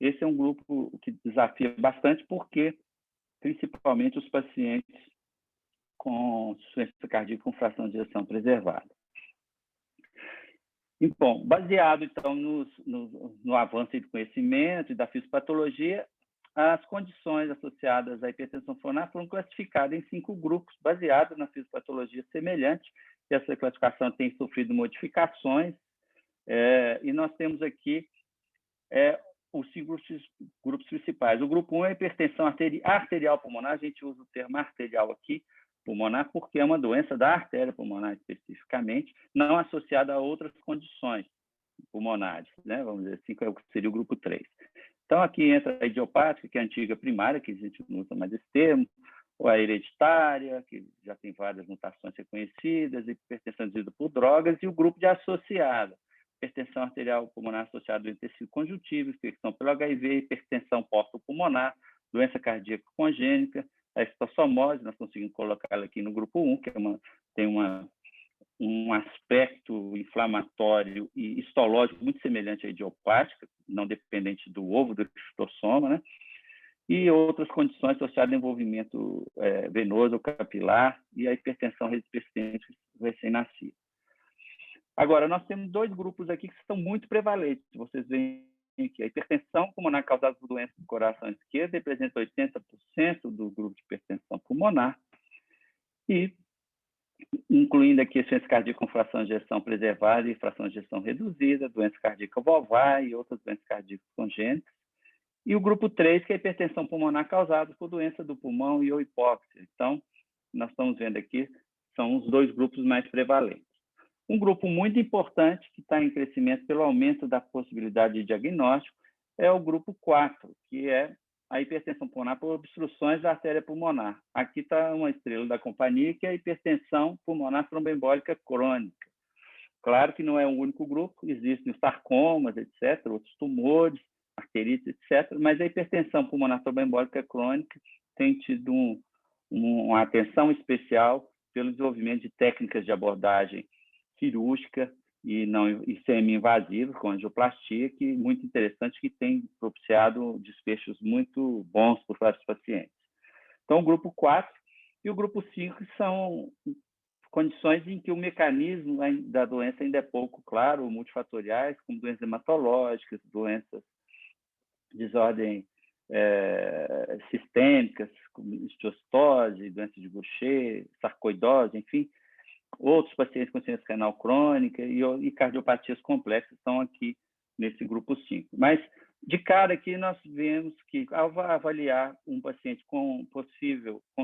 Speaker 10: Esse é um grupo que desafia bastante, porque principalmente os pacientes com insuficiência cardíaca com fração de ejeção preservada. E, bom, baseado, então, no avanço do conhecimento e da fisiopatologia, as condições associadas à hipertensão pulmonar foram classificadas em 5 grupos, baseados na fisiopatologia semelhante. Essa classificação tem sofrido modificações, e nós temos aqui os 5 grupos principais. O grupo 1 é a hipertensão arterial pulmonar, a gente usa o termo arterial aqui, pulmonar, porque é uma doença da artéria pulmonar especificamente, não associada a outras condições pulmonares, né? Vamos dizer assim, que seria o grupo 3. Então, aqui entra a idiopática, que é a antiga primária, que a gente não usa mais esse termo, ou a hereditária, que já tem várias mutações reconhecidas, hipertensão induzida por drogas, e o grupo de associada, hipertensão arterial pulmonar associada ao tecido conjuntivo, infecção pelo HIV, hipertensão pulmonar, doença cardíaca congênita, a histossomose, nós conseguimos colocar ela aqui no grupo 1, que tem um aspecto inflamatório e histológico muito semelhante à idiopática, não dependente do ovo do histossoma, né? E outras condições associadas ao envolvimento venoso ou capilar e a hipertensão persistente recém-nascida. Agora, nós temos 2 grupos aqui que são muito prevalentes. Vocês veem que a hipertensão pulmonar causada por doença do coração esquerdo representa 80% do grupo de hipertensão pulmonar, e incluindo aqui doença cardíaca com fração de ejeção preservada e fração de ejeção reduzida, doença cardíaca valvar e outras doenças cardíacas congênitas. E o grupo 3, que é a hipertensão pulmonar causada por doença do pulmão e ou hipóxia. Então, nós estamos vendo aqui, são os 2 grupos mais prevalentes. Um grupo muito importante, que está em crescimento pelo aumento da possibilidade de diagnóstico, é o grupo 4, que é a hipertensão pulmonar por obstruções da artéria pulmonar. Aqui está uma estrela da companhia, que é a hipertensão pulmonar tromboembólica crônica. Claro que não é o único grupo, existem os sarcomas, etc., outros tumores, arterites, etc., mas a hipertensão pulmonar tromboembólica crônica tem tido uma atenção especial pelo desenvolvimento de técnicas de abordagem cirúrgica e semi-invasiva, com angioplastia, que é muito interessante, que tem propiciado desfechos muito bons por vários pacientes. Então, o grupo 4 e o grupo 5 são condições em que o mecanismo da doença ainda é pouco claro, multifatoriais, como doenças hematológicas, doenças de desordem sistêmicas, como histiocytose, doença de Gaucher, sarcoidose, enfim, outros pacientes com insuficiência renal crônica e cardiopatias complexas estão aqui nesse grupo 5. Mas, de cara aqui, nós vemos que, ao avaliar um paciente com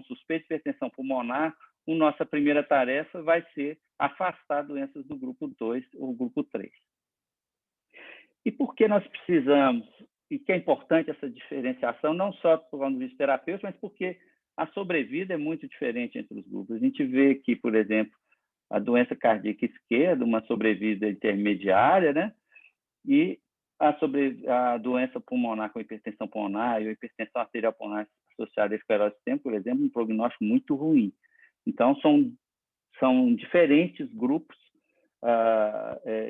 Speaker 10: suspeita de hipertensão pulmonar, a nossa primeira tarefa vai ser afastar doenças do grupo 2 ou grupo 3. E por que nós precisamos, e que é importante essa diferenciação, não só por ponto de vista terapêutico, mas porque a sobrevida é muito diferente entre os grupos. A gente vê que, por exemplo, a doença cardíaca esquerda, uma sobrevida intermediária, né? E a doença pulmonar com hipertensão pulmonar e a hipertensão arterial pulmonar associada à esclerose sistêmica, por exemplo, um prognóstico muito ruim. Então, são diferentes grupos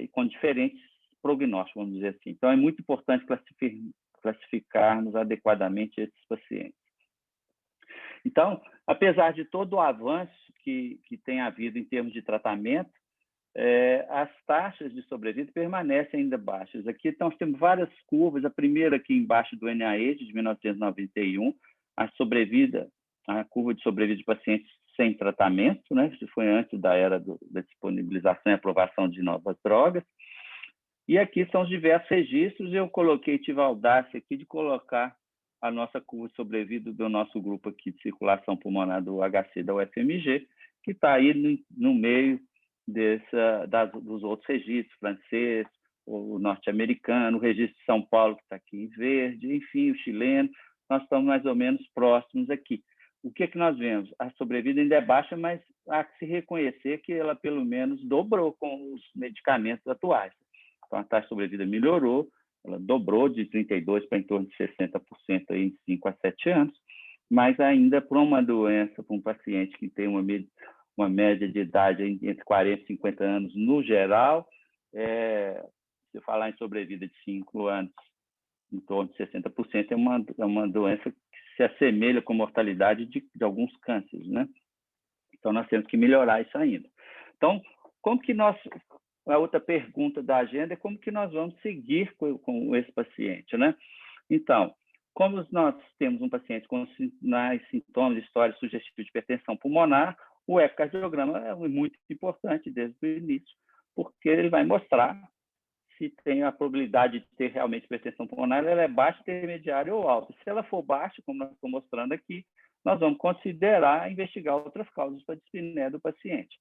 Speaker 10: e com diferentes prognósticos, vamos dizer assim. Então, é muito importante classificarmos adequadamente esses pacientes. Então, apesar de todo o avanço que tem havido em termos de tratamento, as taxas de sobrevida permanecem ainda baixas. Aqui nós temos várias curvas. A primeira aqui embaixo do NIH, de 1991, a curva de sobrevida de pacientes sem tratamento, né? Isso foi antes da era da disponibilização e aprovação de novas drogas. E aqui são os diversos registros. Eu tive a audácia aqui de colocar a nossa curva de sobrevida do nosso grupo aqui de circulação pulmonar do HC da UFMG, que está aí no meio dos outros registros, francês, o norte-americano, o registro de São Paulo, que está aqui em verde, enfim, o chileno. Nós estamos mais ou menos próximos aqui. O que nós vemos? A sobrevida ainda é baixa, mas há que se reconhecer que ela, pelo menos, dobrou com os medicamentos atuais. Então, a taxa de sobrevida melhorou, ela dobrou de 32% para em torno de 60% aí em 5 a 7 anos, mas ainda para uma doença, para um paciente que tem uma média de idade entre 40 e 50 anos no geral, se falar em sobrevida de 5 anos, em torno de 60%, é uma doença que se assemelha com mortalidade de alguns cânceres, né? Então, nós temos que melhorar isso ainda. Então, a outra pergunta da agenda é como que nós vamos seguir com esse paciente, né? Então, como nós temos um paciente com sinais, sintomas, história sugestiva de hipertensão pulmonar, o ecocardiograma é muito importante desde o início, porque ele vai mostrar se tem a probabilidade de ter realmente hipertensão pulmonar, ela é baixa, intermediária ou alta. Se ela for baixa, como nós estamos mostrando aqui, nós vamos considerar investigar outras causas para a dispneia do paciente.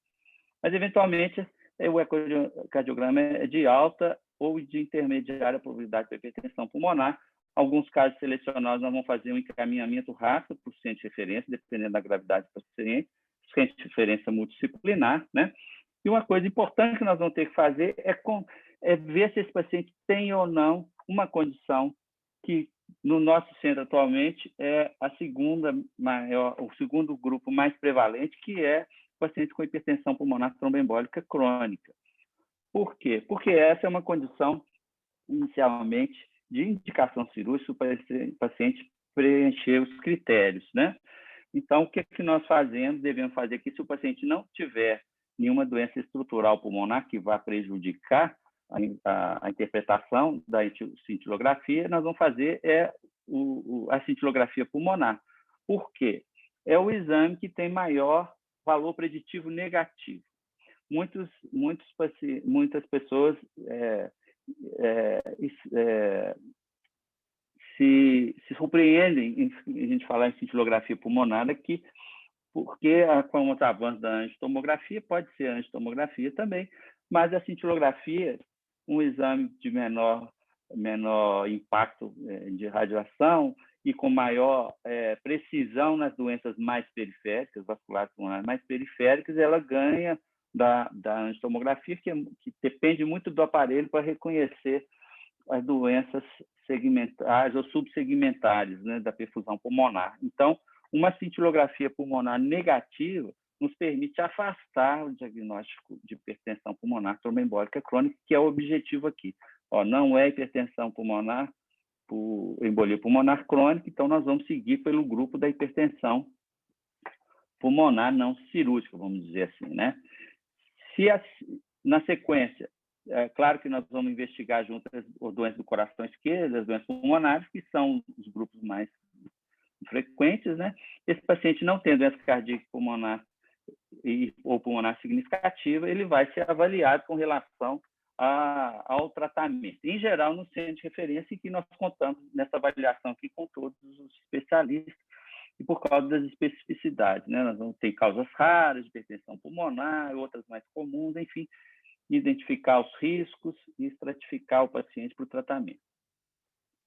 Speaker 10: Mas, eventualmente, o ecocardiograma é de alta ou de intermediária probabilidade de hipertensão pulmonar, Alguns casos selecionados, nós vamos fazer um encaminhamento rápido para o centro de referência, dependendo da gravidade do paciente, centro de referência multidisciplinar, né? E uma coisa importante que nós vamos ter que fazer é ver se esse paciente tem ou não uma condição que, no nosso centro atualmente, é a segunda maior, o segundo grupo mais prevalente, que é pacientes com hipertensão pulmonar tromboembólica crônica. Por quê? Porque essa é uma condição, inicialmente, de indicação cirúrgica para esse paciente preencher os critérios, né? Então, o que nós devemos fazer aqui, se o paciente não tiver nenhuma doença estrutural pulmonar que vá prejudicar a interpretação da cintilografia, nós vamos fazer a cintilografia pulmonar. Por quê? É o exame que tem maior valor preditivo negativo. Muitas pessoas se surpreendem em a gente falar em cintilografia pulmonar aqui, porque com o avanço da angiotomografia, pode ser a angiotomografia também, mas a cintilografia, um exame de menor impacto de radiação e com maior precisão nas doenças mais periféricas, vasculares pulmonares mais periféricas, ela ganha da angiotomografia, que depende muito do aparelho para reconhecer as doenças segmentares ou subsegmentares, né, da perfusão pulmonar. Então, uma cintilografia pulmonar negativa nos permite afastar o diagnóstico de hipertensão pulmonar tromboembólica crônica, que é o objetivo aqui. Não é hipertensão pulmonar por embolia pulmonar crônica, então nós vamos seguir pelo grupo da hipertensão pulmonar não cirúrgica, vamos dizer assim, né? Na sequência, é claro que nós vamos investigar junto as doenças do coração esquerdo, as doenças pulmonares, que são os grupos mais frequentes, né? Esse paciente não tem doença cardíaca pulmonar ou pulmonar significativa, ele vai ser avaliado com relação ao tratamento. Em geral, no centro de referência, em que nós contamos nessa avaliação aqui com todos os especialistas, e por causa das especificidades, né? Nós vamos ter causas raras de hipertensão pulmonar, outras mais comuns, enfim, identificar os riscos e estratificar o paciente para o tratamento.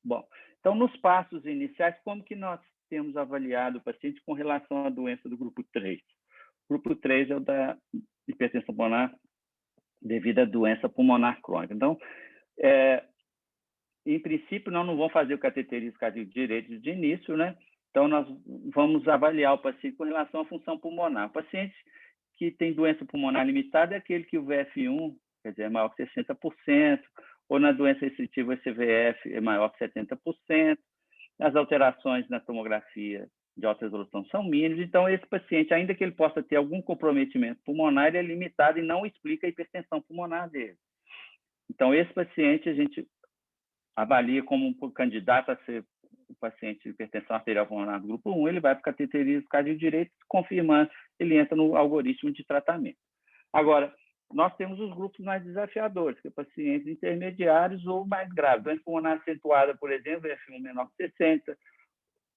Speaker 10: Bom, então, nos passos iniciais, como que nós temos avaliado o paciente com relação à doença do grupo 3? O grupo 3 é o da hipertensão pulmonar devido à doença pulmonar crônica. Então, em princípio, nós não vamos fazer o cateterismo cardíaco direito de início, né? Então, nós vamos avaliar o paciente com relação à função pulmonar. O paciente que tem doença pulmonar limitada é aquele que o VF1, quer dizer, é maior que 60%, ou na doença restritiva o CVF é maior que 70%. As alterações na tomografia de alta resolução são mínimas. Então, esse paciente, ainda que ele possa ter algum comprometimento pulmonar, ele é limitado e não explica a hipertensão pulmonar dele. Então, esse paciente a gente avalia como um candidato a ser o paciente de hipertensão arterial pulmonar do grupo 1, ele vai para o cateterismo cardíaco direito, confirmando, ele entra no algoritmo de tratamento. Agora, nós temos os grupos mais desafiadores, que é pacientes intermediários ou mais graves. Doença pulmonar acentuada, por exemplo, F1 menor que 60,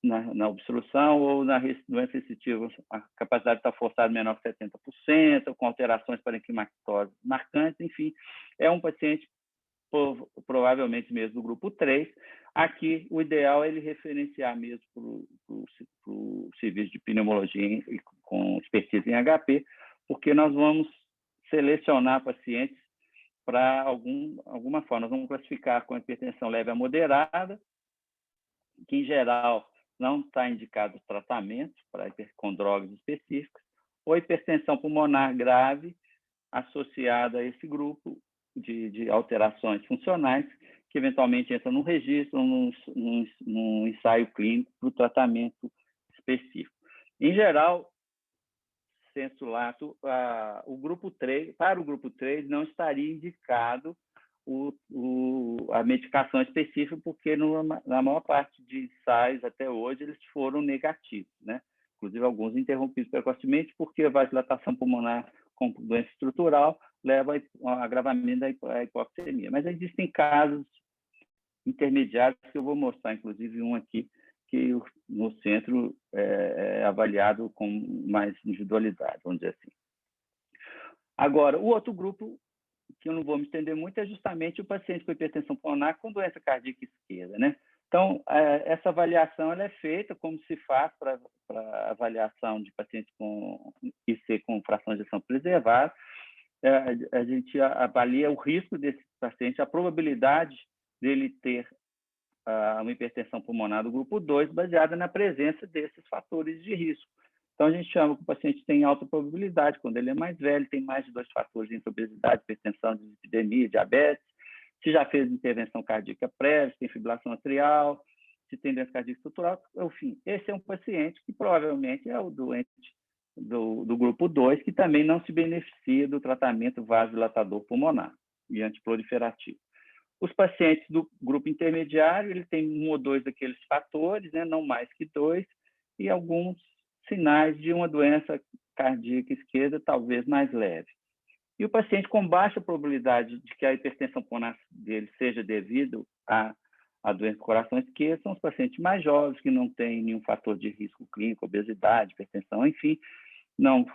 Speaker 10: na obstrução, ou na doença restritiva, a capacidade de estar forçada menor que 70%, com alterações parenquimactose marcantes, enfim, é um paciente provavelmente mesmo do grupo 3. Aqui, o ideal é ele referenciar mesmo para o serviço de pneumologia com expertise em HP, porque nós vamos selecionar pacientes para alguma forma. Nós vamos classificar com hipertensão leve a moderada, que em geral não está indicado tratamento com drogas específicas, ou hipertensão pulmonar grave associada a esse grupo de alterações funcionais, que eventualmente entra num registro, num ensaio clínico para o tratamento específico. Em geral, sensu lato, para o grupo 3 não estaria indicado a medicação específica, porque na maior parte de ensaios até hoje eles foram negativos, né? Inclusive alguns interrompidos precocemente, porque a vasodilatação pulmonar com doença estrutural leva ao agravamento da hipoxemia. Mas existem casos intermediários que eu vou mostrar, inclusive um aqui, que no centro é avaliado com mais individualidade, vamos dizer assim. Agora, o outro grupo, que eu não vou me estender muito, é justamente o paciente com hipertensão pulmonar com doença cardíaca esquerda, né? Então, essa avaliação ela é feita como se faz para avaliação de pacientes com IC com fração de ejeção preservada. A gente avalia o risco desse paciente, a probabilidade dele ter uma hipertensão pulmonar do grupo 2, baseada na presença desses fatores de risco. Então, a gente chama que o paciente tem alta probabilidade, quando ele é mais velho, tem mais de 2 fatores entre obesidade, hipertensão, dislipidemia, diabetes, se já fez intervenção cardíaca prévia, se tem fibrilação atrial, se tem doença cardíaca estrutural, enfim, esse é um paciente que provavelmente é o doente do grupo 2, que também não se beneficia do tratamento vasodilatador pulmonar e antiproliferativo. Os pacientes do grupo intermediário, ele tem 1 ou 2 daqueles fatores, né, não mais que 2, e alguns sinais de uma doença cardíaca esquerda, talvez mais leve. E o paciente com baixa probabilidade de que a hipertensão pulmonar dele seja devido à doença do coração esquerdo são os pacientes mais jovens, que não têm nenhum fator de risco clínico, obesidade, hipertensão, enfim, não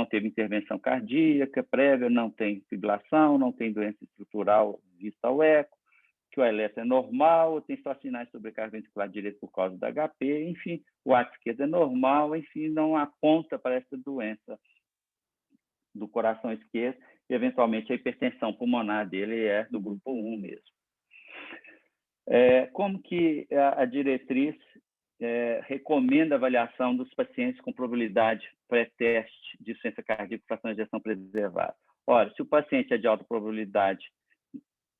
Speaker 10: teve intervenção cardíaca prévia, não tem fibrilação, não tem doença estrutural vista ao eco, que o eletro é normal, ou tem só sinais de sobrecarga ventricular direita por causa da HP, enfim, o ato esquerdo é normal, enfim, não aponta para essa doença do coração esquerdo, e eventualmente a hipertensão pulmonar dele é do grupo 1 mesmo. Como que a diretriz recomenda a avaliação dos pacientes com probabilidade pré-teste de insuficiência cardíaca com fração de ejeção preservada? Ora, se o paciente é de alta probabilidade,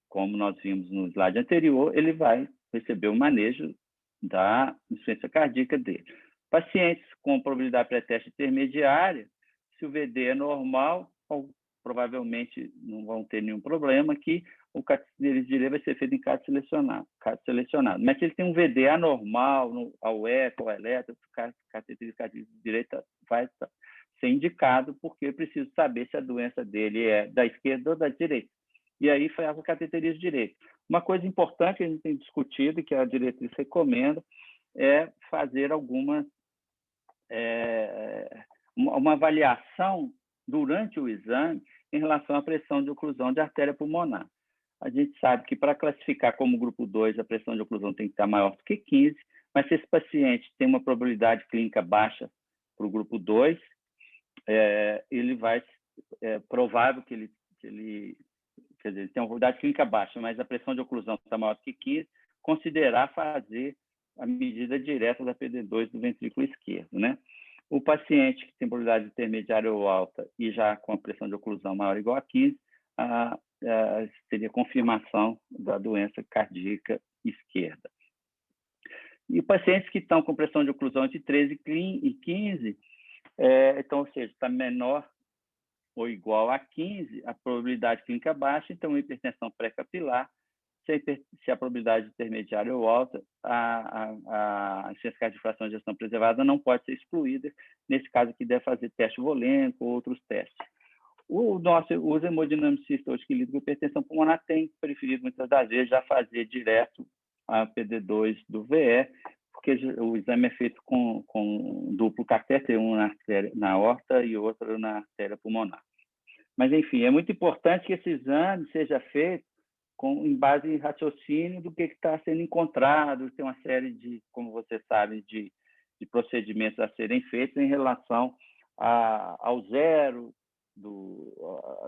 Speaker 10: como nós vimos no slide anterior, ele vai receber o manejo da insuficiência cardíaca dele. Pacientes com probabilidade pré-teste intermediária, se o VD é normal, provavelmente não vão ter nenhum problema, que o cateterismo direito vai ser feito em caso selecionado. Mas se ele tem um VD anormal, ao eco, ao eletro, o cateterismo direito vai ser indicado, porque eu preciso saber se a doença dele é da esquerda ou da direita. E aí faz o cateterismo direito. Uma coisa importante que a gente tem discutido e que a diretriz recomenda é fazer uma avaliação durante o exame em relação à pressão de oclusão de artéria pulmonar. A gente sabe que para classificar como grupo 2, a pressão de oclusão tem que estar maior do que 15, mas se esse paciente tem uma probabilidade clínica baixa para o grupo 2, ele vai, provável que ele quer dizer, tem uma probabilidade clínica baixa, mas a pressão de oclusão está maior do que 15, considerar fazer a medida direta da PD2 do ventrículo esquerdo, né? O paciente que tem probabilidade intermediária ou alta e já com a pressão de oclusão maior ou igual a 15, seria confirmação da doença cardíaca esquerda. E pacientes que estão com pressão de oclusão entre 13 e 15, então, ou seja, está menor ou igual a 15, a probabilidade clínica baixa, então hipertensão pré-capilar. Se a probabilidade intermediária ou alta, a insuficiência cardíaca de fração de ejeção preservada não pode ser excluída. Nesse caso aqui, deve fazer teste volêmico ou outros testes. Os hemodinamicistas hoje que lidam com hipertensão pulmonar têm preferido, muitas das vezes, já fazer direto a PD2 do VE, porque o exame é feito com duplo catéter, um na aorta e outro na artéria pulmonar. Mas, enfim, é muito importante que esse exame seja feito em base em raciocínio do que está sendo encontrado. Tem uma série de, como você sabe, de procedimentos a serem feitos em relação ao zero,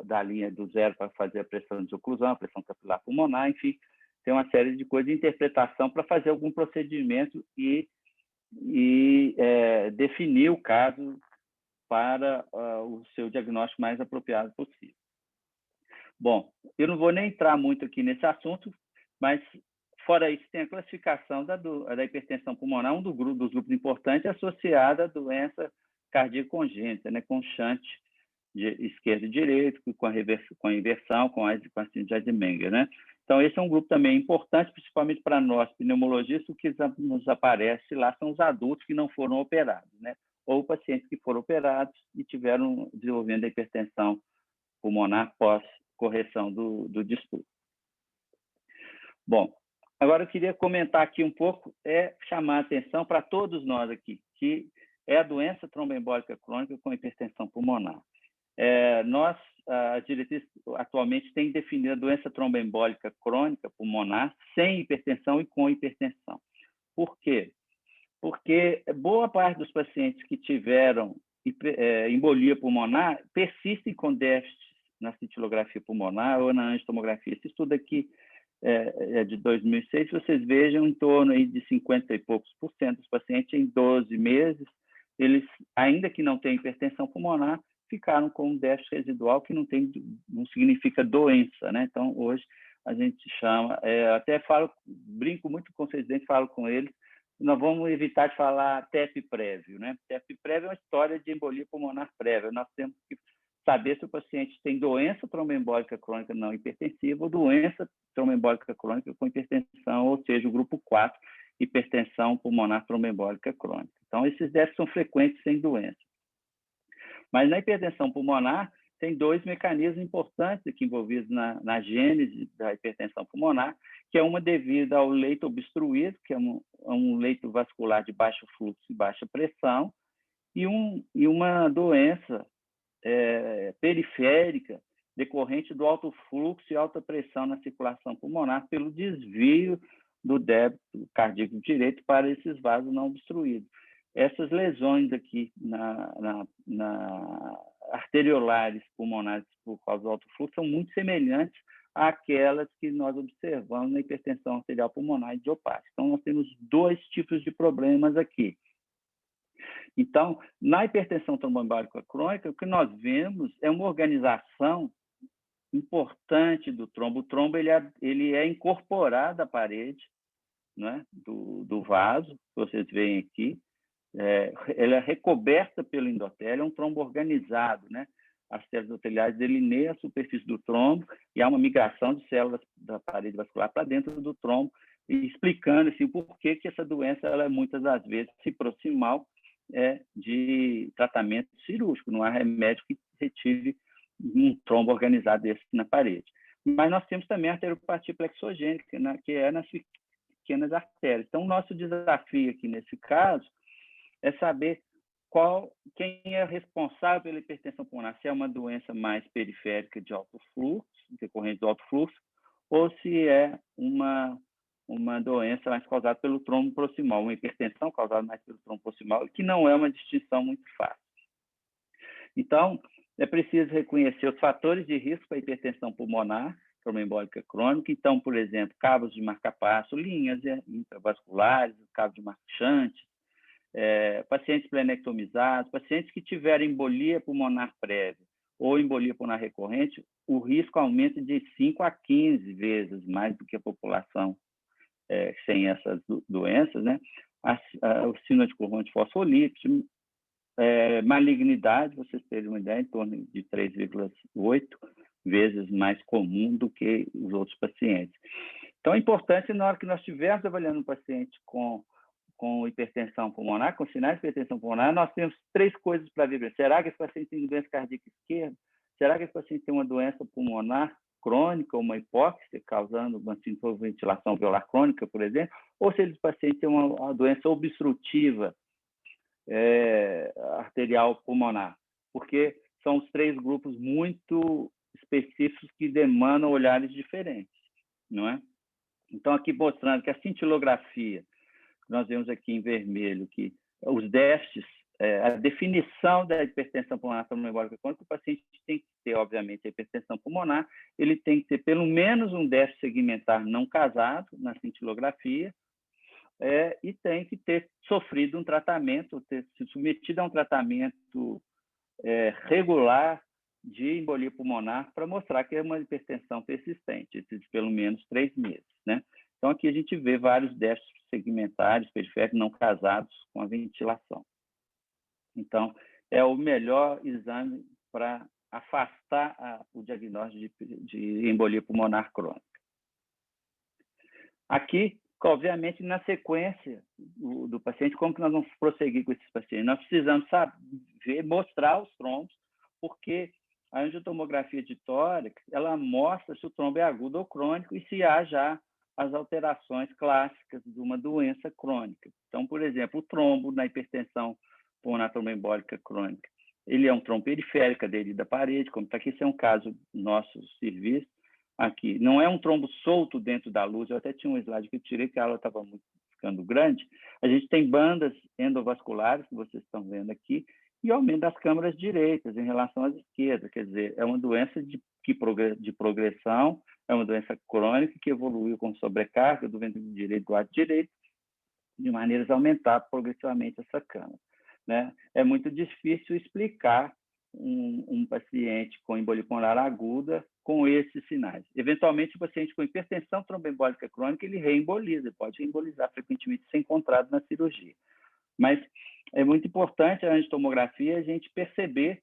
Speaker 10: da linha do zero para fazer a pressão de oclusão, a pressão capilar pulmonar, enfim, tem uma série de coisas de interpretação para fazer algum procedimento e definir o caso para o seu diagnóstico mais apropriado possível. Bom, eu não vou nem entrar muito aqui nesse assunto, mas, fora isso, tem a classificação da hipertensão pulmonar, um dos grupos importantes associada à doença cardíaca congênita, né, com shunt de esquerdo e direito, com a inversão, com a síndrome de Menger, né? Então, esse é um grupo também importante, principalmente para nós, pneumologistas. O que nos aparece lá são os adultos que não foram operados, né? Ou pacientes que foram operados e tiveram desenvolvendo a hipertensão pulmonar pós-correção do distúrbio. Bom, agora eu queria comentar aqui um pouco, chamar a atenção para todos nós aqui, que é a doença tromboembólica crônica com hipertensão pulmonar. Nós as diretrizes atualmente têm definido a doença tromboembólica crônica pulmonar sem hipertensão e com hipertensão. Por quê? Porque boa parte dos pacientes que tiveram embolia pulmonar persistem com déficit na cintilografia pulmonar ou na angiotomografia. Esse estudo aqui é de 2006, vocês vejam em torno aí de 50 e poucos por cento dos pacientes em 12 meses, eles, ainda que não tenham hipertensão pulmonar, ficaram com um déficit residual que não significa doença, né? Então, hoje, a gente chama, até brinco muito com os residentes, falo com eles, nós vamos evitar de falar TEP prévio, né? TEP prévio é uma história de embolia pulmonar prévia. Nós temos que saber se o paciente tem doença tromboembólica crônica não hipertensiva ou doença tromboembólica crônica com hipertensão, ou seja, o grupo 4, hipertensão pulmonar tromboembólica crônica. Então, esses déficits são frequentes sem doença. Mas na hipertensão pulmonar, tem dois mecanismos importantes aqui envolvidos na gênese da hipertensão pulmonar, que é uma devida ao leito obstruído, que é um leito vascular de baixo fluxo e baixa pressão, e uma doença periférica decorrente do alto fluxo e alta pressão na circulação pulmonar pelo desvio do débito cardíaco direito para esses vasos não obstruídos. Essas lesões aqui arteriolares pulmonares por causa do alto fluxo são muito semelhantes àquelas que nós observamos na hipertensão arterial pulmonar idiopática. Então, nós temos dois tipos de problemas aqui. Então, na hipertensão tromboembólica crônica, o que nós vemos é uma organização importante do trombo. O trombo ele é incorporado à parede, né, do vaso, que vocês veem aqui. Ela é recoberta pelo endotélio, é um trombo organizado, né? As células endoteliais delineiam a superfície do trombo e há uma migração de células da parede vascular para dentro do trombo, explicando assim, por que essa doença ela, muitas das vezes se proximal de tratamento cirúrgico. Não há remédio que retire um trombo organizado desse na parede. Mas nós temos também a arteriopatia plexogênica, né, que é nas pequenas artérias. Então, o nosso desafio aqui nesse caso é saber quem é responsável pela hipertensão pulmonar, se é uma doença mais periférica de alto fluxo, decorrente do alto fluxo, ou se é uma doença mais causada pelo trombo proximal, uma hipertensão causada mais pelo trombo proximal, que não é uma distinção muito fácil. Então, é preciso reconhecer os fatores de risco para a hipertensão pulmonar tromboembólica crônica. Então, por exemplo, cabos de marca-passo, linhas intravasculares, cabos de marchante, pacientes plenectomizados, pacientes que tiveram embolia pulmonar prévia ou embolia pulmonar recorrente, o risco aumenta de 5 a 15 vezes mais do que a população sem essas doenças, né? O síndrome de Coroa fosfolípide, malignidade, vocês terem uma ideia, em torno de 3,8 vezes mais comum do que os outros pacientes. Então, é importante, na hora que nós estivermos avaliando um paciente com hipertensão pulmonar, com sinais de hipertensão pulmonar, nós temos 3 coisas para ver. Será que esse paciente tem doença cardíaca esquerda? Será que esse paciente tem uma doença pulmonar crônica, uma hipóxia, causando uma ventilação alveolar crônica, por exemplo? Ou se esse paciente tem uma doença obstrutiva arterial pulmonar? Porque são os 3 grupos muito específicos que demandam olhares diferentes, não é? Então, aqui mostrando que a cintilografia, nós vemos aqui em vermelho que os déficits, a definição da hipertensão pulmonar tromboembólica crônica, o paciente tem que ter, obviamente, a hipertensão pulmonar, ele tem que ter pelo menos um déficit segmentar não casado na cintilografia, e tem que ter sofrido um tratamento, ter se submetido a um tratamento regular de embolia pulmonar para mostrar que é uma hipertensão persistente, de pelo menos 3 meses, né? Então, aqui a gente vê vários déficits segmentares, periféricos, não casados com a ventilação. Então, é o melhor exame para afastar o diagnóstico de embolia pulmonar crônica. Aqui, obviamente, na sequência do paciente, como que nós vamos prosseguir com esses pacientes? Nós precisamos saber, mostrar os trombos, porque a angiotomografia de tórax, ela mostra se o trombo é agudo ou crônico e se há já as alterações clássicas de uma doença crônica. Então, por exemplo, o trombo na hipertensão pulmonar tromboembólica crônica, ele é um trombo periférico, aderido à parede, como está aqui, esse é um caso do nosso serviço aqui. Não é um trombo solto dentro da luz, eu até tinha um slide que eu tirei, que a aula estava ficando grande. A gente tem bandas endovasculares, que vocês estão vendo aqui, e aumento das câmaras direitas em relação às esquerdas, quer dizer, é uma doença de progressão, é uma doença crônica que evoluiu com sobrecarga do ventrículo direito do lado direito, de maneiras a aumentar progressivamente essa câmara, né? É muito difícil explicar um paciente com embolia pulmonar aguda com esses sinais. Eventualmente, o paciente com hipertensão tromboembólica crônica, ele reemboliza, ele pode reembolizar frequentemente ser encontrado na cirurgia. Mas é muito importante a angiotomografia a gente perceber,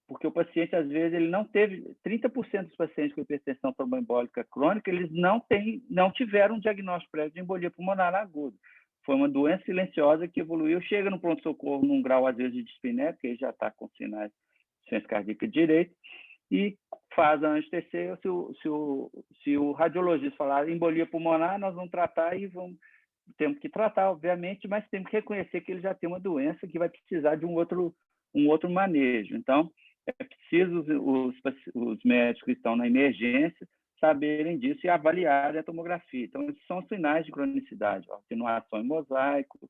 Speaker 10: porque o paciente, às vezes, ele não teve... 30% dos pacientes com hipertensão tromboembólica crônica, eles não tiveram um diagnóstico prévio de embolia pulmonar aguda. Foi uma doença silenciosa que evoluiu, chega no pronto-socorro num grau, às vezes, de dispneia, porque ele já está com sinais de insuficiência cardíaca direita, e faz a angio-TC. Se o radiologista falar embolia pulmonar, nós vamos tratar e temos que tratar, obviamente, mas temos que reconhecer que ele já tem uma doença que vai precisar de um outro manejo. Então, é preciso os médicos que estão na emergência saberem disso e avaliarem a tomografia. Então, esses são sinais de cronicidade, atenuação em mosaico,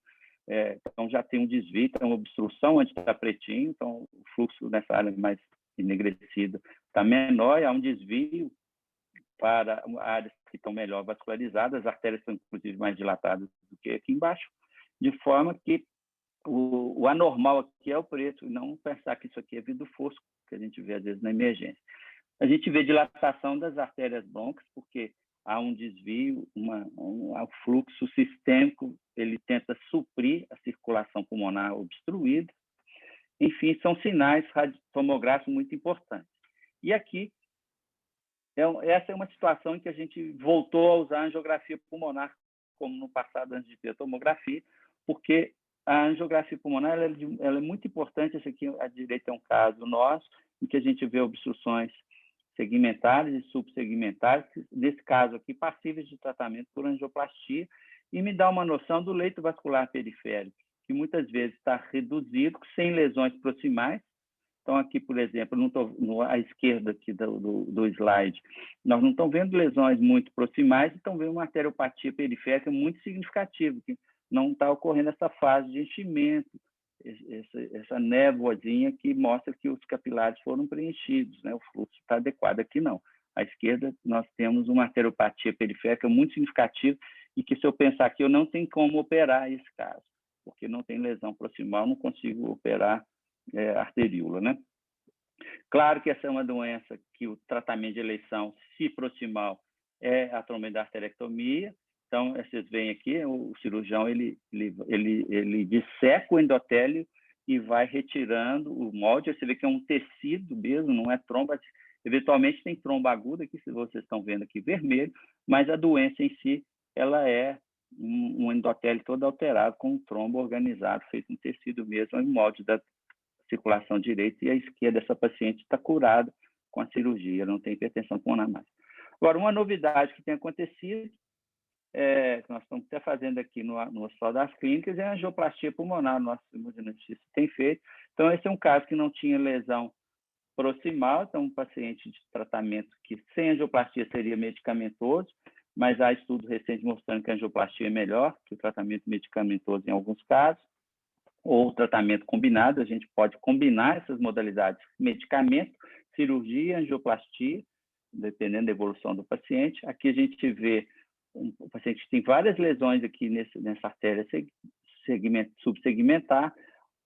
Speaker 10: então já tem um desvio, tem uma obstrução onde está pretinho, então o fluxo nessa área mais enegrecida está menor, e há um desvio para áreas que estão melhor vascularizadas, as artérias são inclusive mais dilatadas do que aqui embaixo, de forma que o anormal aqui é o preto, e não pensar que isso aqui é vidro fosco, que a gente vê às vezes na emergência. A gente vê dilatação das artérias brônquicas, porque há um desvio, um fluxo sistêmico, ele tenta suprir a circulação pulmonar obstruída. Enfim, são sinais tomográficos muito importantes. E aqui, essa é uma situação em que a gente voltou a usar a angiografia pulmonar, como no passado, antes de ter a tomografia, porque a angiografia pulmonar ela é muito importante. Esse aqui, à direita, é um caso nosso, em que a gente vê obstruções segmentares e subsegmentares, nesse caso aqui, passíveis de tratamento por angioplastia, e me dá uma noção do leito vascular periférico, que muitas vezes está reduzido, sem lesões proximais. Então, aqui, por exemplo, à esquerda aqui do slide, nós não estamos vendo lesões muito proximais, estamos vendo uma arteriopatia periférica muito significativa, que não está ocorrendo essa fase de enchimento, essa névoazinha que mostra que os capilares foram preenchidos, né? O fluxo está adequado. Aqui não. À esquerda, nós temos uma arteriopatia periférica muito significativa, e que, se eu pensar aqui, eu não tenho como operar esse caso, porque não tem lesão proximal, não consigo operar arteríola, né? Claro que essa é uma doença que o tratamento de eleição, se proximal, é a tromboendarterectomia. Então, vocês veem aqui, o cirurgião ele disseca o endotélio e vai retirando o molde. Você vê que é um tecido mesmo, não é trombo. Eventualmente tem trombo agudo aqui, se vocês estão vendo aqui vermelho, mas a doença em si, ela é um endotélio todo alterado, com um trombo organizado, feito em tecido mesmo, em molde da circulação direita, e a esquerda dessa paciente está curada com a cirurgia, ela não tem hipertensão pulmonar mais. Agora, uma novidade que tem acontecido, que nós estamos até fazendo aqui no Hospital das Clínicas, é a angioplastia pulmonar, nosso hemodinamicista tem feito. Então, esse é um caso que não tinha lesão proximal, então um paciente de tratamento que sem angioplastia seria medicamentoso, mas há estudos recentes mostrando que a angioplastia é melhor que o tratamento medicamentoso em alguns casos, ou tratamento combinado. A gente pode combinar essas modalidades, medicamento, cirurgia, angioplastia, dependendo da evolução do paciente. Aqui a gente vê um paciente que tem várias lesões aqui nessa artéria subsegmentar.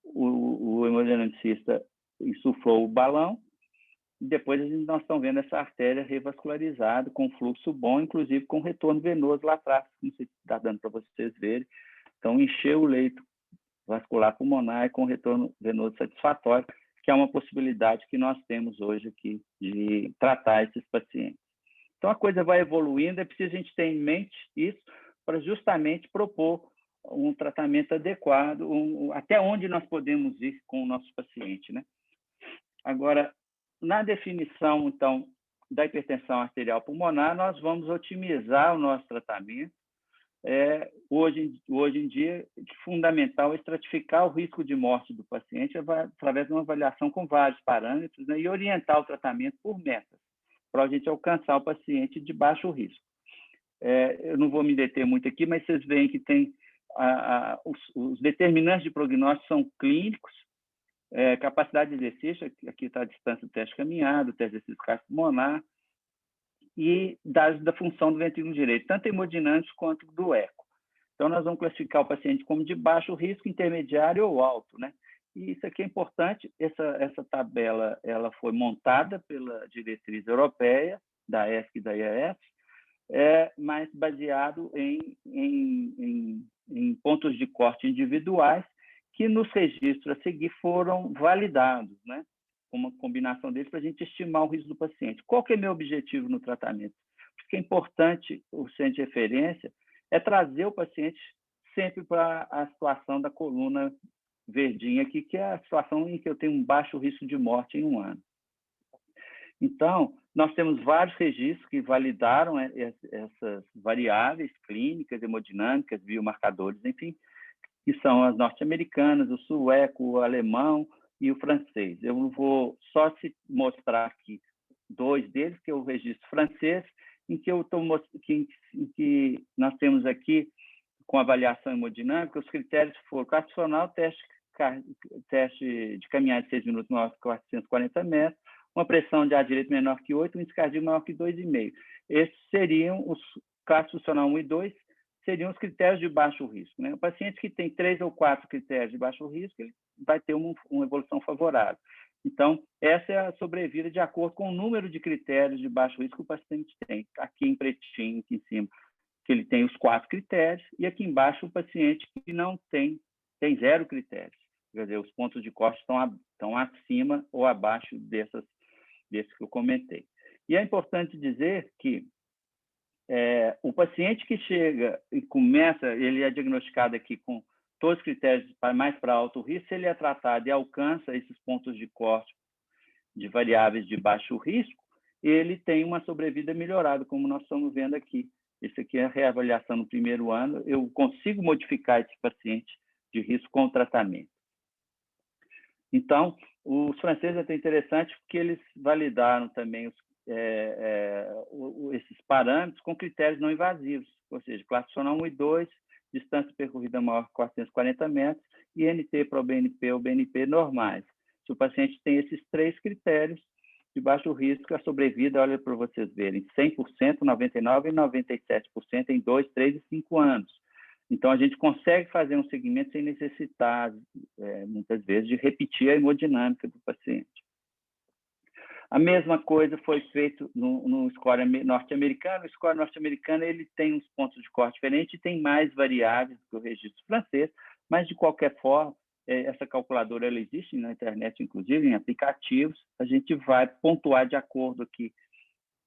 Speaker 10: O hemodinamicista insuflou o balão, e depois nós estamos vendo essa artéria revascularizada, com fluxo bom, inclusive com retorno venoso lá atrás, não sei se está dando para vocês verem. Então, encheu o leito vascular pulmonar com retorno venoso satisfatório, que é uma possibilidade que nós temos hoje aqui de tratar esses pacientes. Então, a coisa vai evoluindo, é preciso a gente ter em mente isso para justamente propor um tratamento adequado, até onde nós podemos ir com o nosso paciente, né? Agora, na definição, então, da hipertensão arterial pulmonar, nós vamos otimizar o nosso tratamento, hoje em dia, fundamental é estratificar o risco de morte do paciente através de uma avaliação com vários parâmetros, né, e orientar o tratamento por metas, para a gente alcançar o paciente de baixo risco. Eu não vou me deter muito aqui, mas vocês veem que tem os determinantes de prognóstico são clínicos, capacidade de exercício, aqui está a distância do teste caminhado, o teste de exercício cardiopulmonar, e dados da função do ventrículo direito, tanto hemodinâmicos quanto do eco. Então, nós vamos classificar o paciente como de baixo risco, intermediário ou alto, né? E isso aqui é importante, essa tabela ela foi montada pela diretriz europeia, da ESC e da IAS, mas baseado em pontos de corte individuais que nos registros a seguir foram validados, né? Uma combinação deles para a gente estimar o risco do paciente. Qual que é meu objetivo no tratamento? Porque é importante, o centro de referência, é trazer o paciente sempre para a situação da coluna verdinha aqui, que é a situação em que eu tenho um baixo risco de morte em um ano. Então, nós temos vários registros que validaram essas variáveis clínicas, hemodinâmicas, biomarcadores, enfim, que são as norte-americanas, o sueco, o alemão e o francês. Eu vou só mostrar aqui 2 deles, que é o registro francês, em que nós temos aqui, com avaliação hemodinâmica, os critérios foram classe funcional, teste de caminhada de 6 minutos maior que 440 metros, uma pressão de ar direito menor que 8, um índice cardíaco maior que 2,5. Esses seriam os classe funcional 1 e 2, seriam os critérios de baixo risco, né? O paciente que tem 3 ou 4 critérios de baixo risco, ele vai ter uma evolução favorável. Então, essa é a sobrevida de acordo com o número de critérios de baixo risco que o paciente tem. Aqui em pretinho, aqui em cima, que ele tem os 4 critérios, e aqui embaixo o paciente que não tem 0 critérios. Quer dizer, os pontos de corte estão acima ou abaixo desses que eu comentei. E é importante dizer que o paciente que chega e ele é diagnosticado aqui com todos os critérios mais para alto risco, se ele é tratado e alcança esses pontos de corte de variáveis de baixo risco, ele tem uma sobrevida melhorada, como nós estamos vendo aqui. Isso aqui é a reavaliação no primeiro ano. Eu consigo modificar esse paciente de risco com o tratamento. Então, os franceses é até interessante porque eles validaram também esses parâmetros com critérios não invasivos, ou seja, classe funcional 1 e 2, distância percorrida maior que 440 metros, e NT para o BNP ou BNP normais. Se o paciente tem esses 3 critérios de baixo risco, a sobrevida, olha para vocês verem, 100%, 99% e 97% em 2, 3 e 5 anos. Então, a gente consegue fazer um segmento sem necessitar, muitas vezes, de repetir a hemodinâmica do paciente. A mesma coisa foi feito no score norte-americano. O score norte-americano ele tem uns pontos de corte diferentes e tem mais variáveis do que o registro francês, mas, de qualquer forma, essa calculadora ela existe na internet, inclusive, em aplicativos. A gente vai pontuar de acordo aqui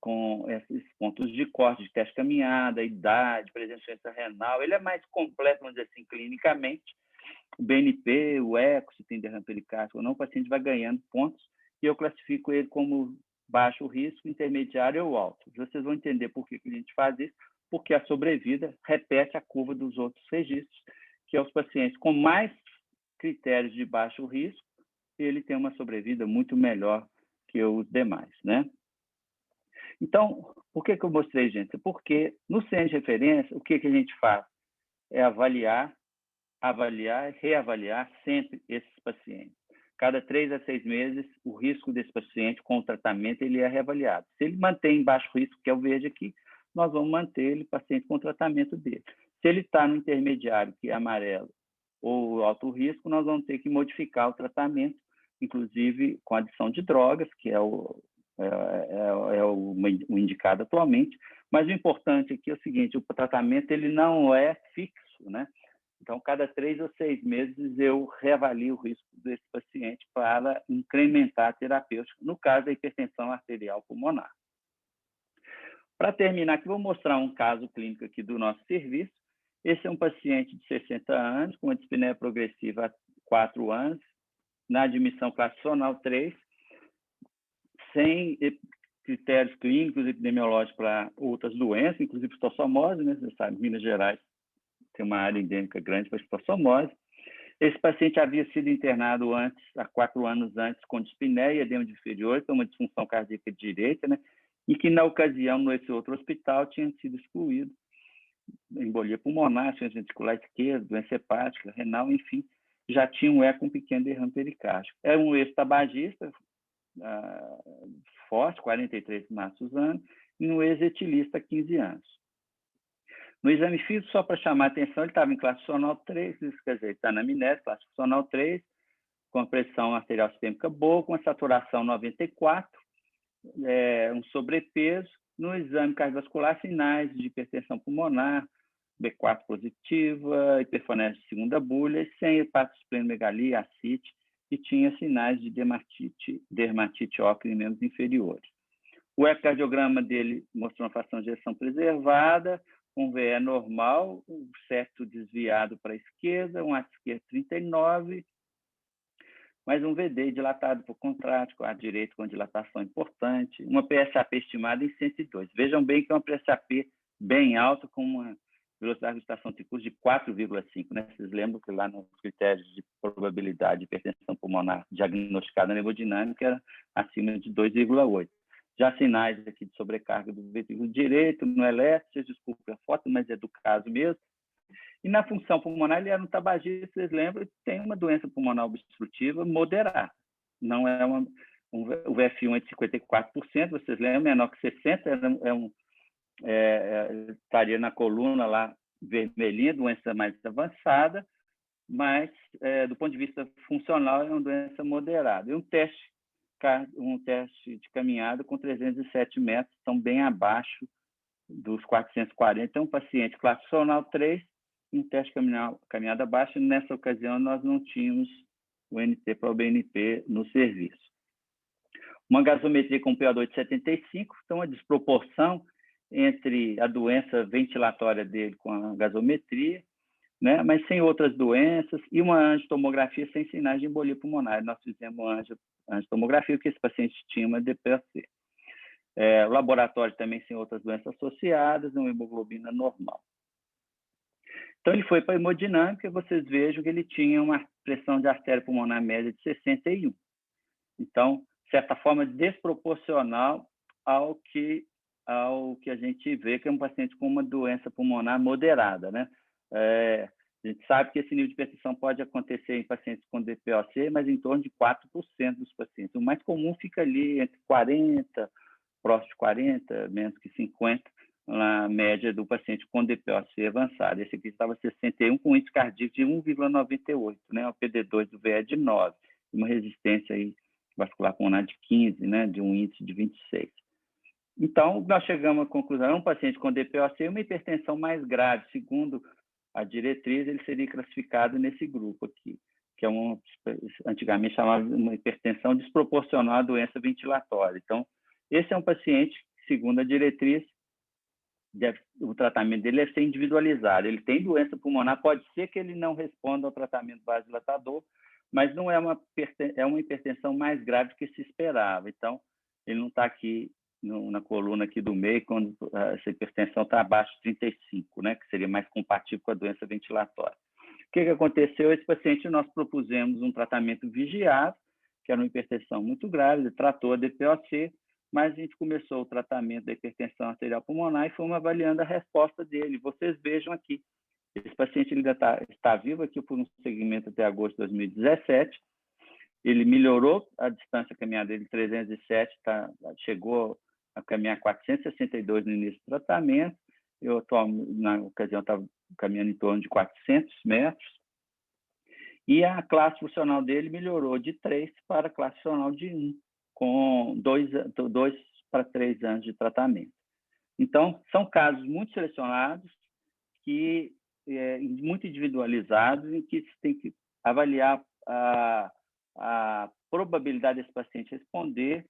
Speaker 10: com esses pontos de corte, de teste caminhada, idade, presença renal. Ele é mais completo, vamos dizer assim, clinicamente. O BNP, o eco, se tem derrame pericárdico ou não, o paciente vai ganhando pontos e eu classifico ele como baixo risco, intermediário ou alto. Vocês vão entender por que a gente faz isso, porque a sobrevida repete a curva dos outros registros, que é os pacientes com mais critérios de baixo risco, ele tem uma sobrevida muito melhor que os demais, né? Então, por que eu mostrei, gente? Porque no centro de referência, o que a gente faz? É avaliar e reavaliar sempre esses pacientes. Cada 3 a 6 meses, o risco desse paciente com o tratamento ele é reavaliado. Se ele mantém baixo risco, que é o verde aqui, nós vamos manter ele paciente com o tratamento dele. Se ele está no intermediário, que é amarelo, ou alto risco, nós vamos ter que modificar o tratamento, inclusive com adição de drogas, que é o indicado atualmente. Mas o importante aqui é o seguinte, o tratamento ele não é fixo, né? Então, cada 3 ou 6 meses, eu reavalio o risco desse paciente para incrementar a terapêutica, no caso da hipertensão arterial pulmonar. Para terminar aqui, vou mostrar um caso clínico aqui do nosso serviço. Esse é um paciente de 60 anos, com uma dispneia progressiva há 4 anos, na admissão classe funcional 3, sem critérios clínicos e epidemiológicos para outras doenças, inclusive histossomose, né? Você sabe, Minas Gerais tem uma área endêmica grande para esquistossomose. Esse paciente havia sido internado há 4 anos antes, com dispneia e edema inferior, que é uma disfunção cardíaca direita, né? E que, na ocasião, nesse outro hospital, tinha sido excluído. Embolia pulmonar, insuficiência ventricular esquerda, doença hepática, renal, enfim, já tinha um eco com pequeno derrame pericárdico. É um ex-tabagista, forte, 43 maços anos, e um ex-etilista, 15 anos. No exame físico, só para chamar a atenção, ele estava em classe funcional 3, isso quer dizer, ele está na amnese, classe funcional 3, com a pressão arterial sistêmica boa, com a saturação 94, um sobrepeso. No exame cardiovascular, sinais de hipertensão pulmonar, B4 positiva, hiperfonese de segunda bulha, sem hepatosplenomegalia, ascite, e tinha sinais de dermatite ócrea em membros inferiores. O ecocardiograma dele mostrou uma fração de ejeção preservada, um VE normal, um septo desviado para a esquerda, um ato esquerdo 39, mas um VD dilatado por contrático, a direito com dilatação importante, uma PSAP estimada em 102. Vejam bem que é uma PSAP bem alta, com uma velocidade de agitação de curso de 4,5. Né? Vocês lembram que lá nos critérios de probabilidade de hipertensão pulmonar diagnosticada na hemodinâmica era acima de 2,8. Já sinais aqui de sobrecarga do ventrículo direito, no eletro, vocês desculpem a foto, mas é do caso mesmo. E na função pulmonar, ele era um tabagista, vocês lembram, tem uma doença pulmonar obstrutiva moderada. Não é o VF1 é de 54%, vocês lembram, menor que 60%, estaria na coluna lá vermelhinha, doença mais avançada, mas, do ponto de vista funcional, é uma doença moderada. E um teste de caminhada com 307 metros, estão bem abaixo dos 440. É um paciente classe funcional 3, um teste de caminhada baixa. Nessa ocasião, nós não tínhamos o NT para o BNP no serviço. Uma gasometria com PO2 de 75, então uma desproporção entre a doença ventilatória dele com a gasometria, né? Mas sem outras doenças, e uma angiotomografia sem sinais de embolia pulmonar. Nós fizemos uma angiotomografia, porque esse paciente tinha uma DPOC. O laboratório também sem outras doenças associadas, uma hemoglobina normal. Então, ele foi para a hemodinâmica, vocês vejam que ele tinha uma pressão de artéria pulmonar média de 61. Então, de certa forma, desproporcional ao que a gente vê que é um paciente com uma doença pulmonar moderada, né? A gente sabe que esse nível de hipertensão pode acontecer em pacientes com DPOC, mas em torno de 4% dos pacientes. O mais comum fica ali entre 40%, próximo de 40%, menos que 50%, na média do paciente com DPOC avançado. Esse aqui estava 61, com índice cardíaco de 1,98, né? O PD2 do VE de 9, uma resistência aí vascular pulmonar de 15, né? De um índice de 26. Então, nós chegamos à conclusão, é um paciente com DPOC e uma hipertensão mais grave. Segundo a diretriz, ele seria classificado nesse grupo aqui, que é antigamente chamava de uma hipertensão desproporcional à doença ventilatória. Então, esse é um paciente, segundo a diretriz, o tratamento dele deve ser individualizado. Ele tem doença pulmonar, pode ser que ele não responda ao tratamento vasodilatador, mas não é uma hipertensão mais grave do que se esperava. Então, ele não está aqui na coluna aqui do meio, quando essa hipertensão está abaixo de 35, né, que seria mais compatível com a doença ventilatória. O que aconteceu? Esse paciente, nós propusemos um tratamento vigiado, que era uma hipertensão muito grave, ele tratou a DPOC, mas a gente começou o tratamento da hipertensão arterial pulmonar e fomos avaliando a resposta dele. Vocês vejam aqui, esse paciente ainda está vivo aqui por um segmento até agosto de 2017, ele melhorou a distância caminhada dele de 307, chegou a caminhar 462 no início do tratamento, eu na ocasião estava caminhando em torno de 400 metros, e a classe funcional dele melhorou de 3 para a classe funcional de 1, com 2 para 3 anos de tratamento. Então, são casos muito selecionados, muito individualizados, em que se tem que avaliar a probabilidade desse paciente responder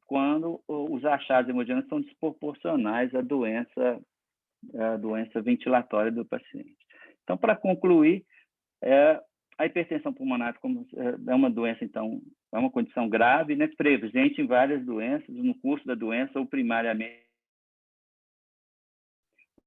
Speaker 10: quando os achados hemodinâmicos são desproporcionais à doença ventilatória do paciente. Então, para concluir, a hipertensão pulmonar é uma doença, então, é uma condição grave, né, presente em várias doenças, no curso da doença ou primariamente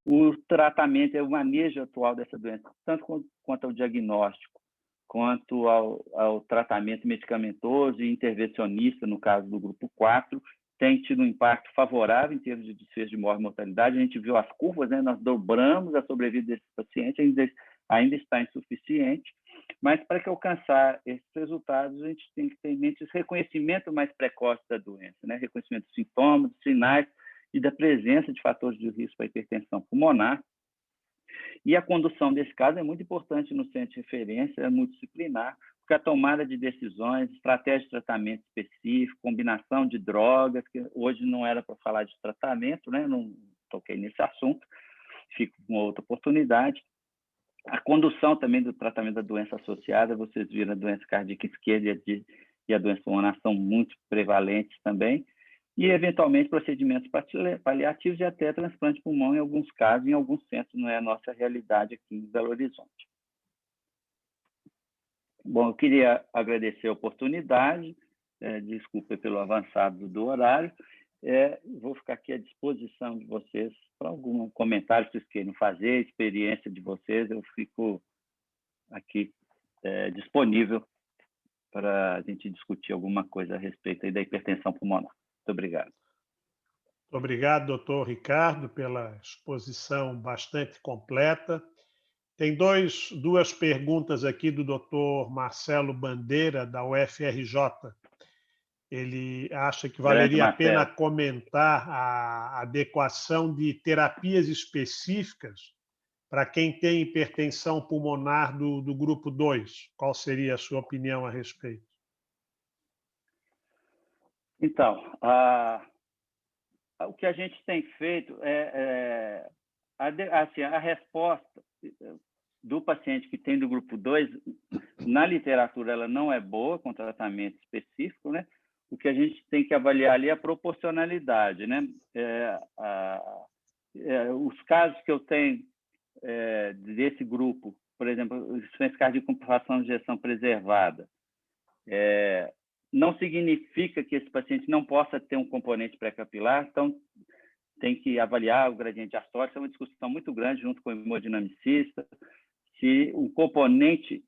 Speaker 10: o tratamento e o manejo atual dessa doença, tanto quanto ao diagnóstico, quanto ao tratamento medicamentoso e intervencionista, no caso do grupo 4, tem tido um impacto favorável em termos de desfecho de morte e mortalidade. A gente viu as curvas, né? Nós dobramos a sobrevida desses pacientes, ainda está insuficiente, mas para que alcançar esses resultados, a gente tem que ter em mente esse reconhecimento mais precoce da doença, né? Reconhecimento dos sintomas, dos sinais e da presença de fatores de risco para a hipertensão pulmonar. E a condução desse caso é muito importante no centro de referência, é multidisciplinar, porque a tomada de decisões, estratégia de tratamento específico, combinação de drogas, que hoje não era para falar de tratamento, né? Não toquei nesse assunto, fico com outra oportunidade. A condução também do tratamento da doença associada, vocês viram a doença cardíaca esquerda e a doença pulmonar são muito prevalentes também, e, eventualmente, procedimentos paliativos e até transplante de pulmão em alguns casos, em alguns centros, não é a nossa realidade aqui em Belo Horizonte. Bom, eu queria agradecer a oportunidade, desculpa pelo avançado do horário, vou ficar aqui à disposição de vocês para algum comentário que vocês queiram fazer, experiência de vocês, eu fico aqui disponível para a gente discutir alguma coisa a respeito aí da hipertensão pulmonar. Muito obrigado.
Speaker 2: Muito obrigado, doutor Ricardo, pela exposição bastante completa. Tem duas perguntas aqui do doutor Marcelo Bandeira, da UFRJ. Ele acha que valeria a pena comentar a adequação de terapias específicas para quem tem hipertensão pulmonar do grupo 2. Qual seria a sua opinião a respeito?
Speaker 10: Então, o que a gente tem feito assim, a resposta do paciente que tem do grupo 2, na literatura, ela não é boa com tratamento específico, né? O que a gente tem que avaliar ali é a proporcionalidade, né? Os casos que eu tenho desse grupo, por exemplo, insuficiência cardíaca com fração de ejeção preservada, não significa que esse paciente não possa ter um componente pré-capilar, então tem que avaliar o gradiente diastólico, é uma discussão muito grande junto com o hemodinamicista, se o componente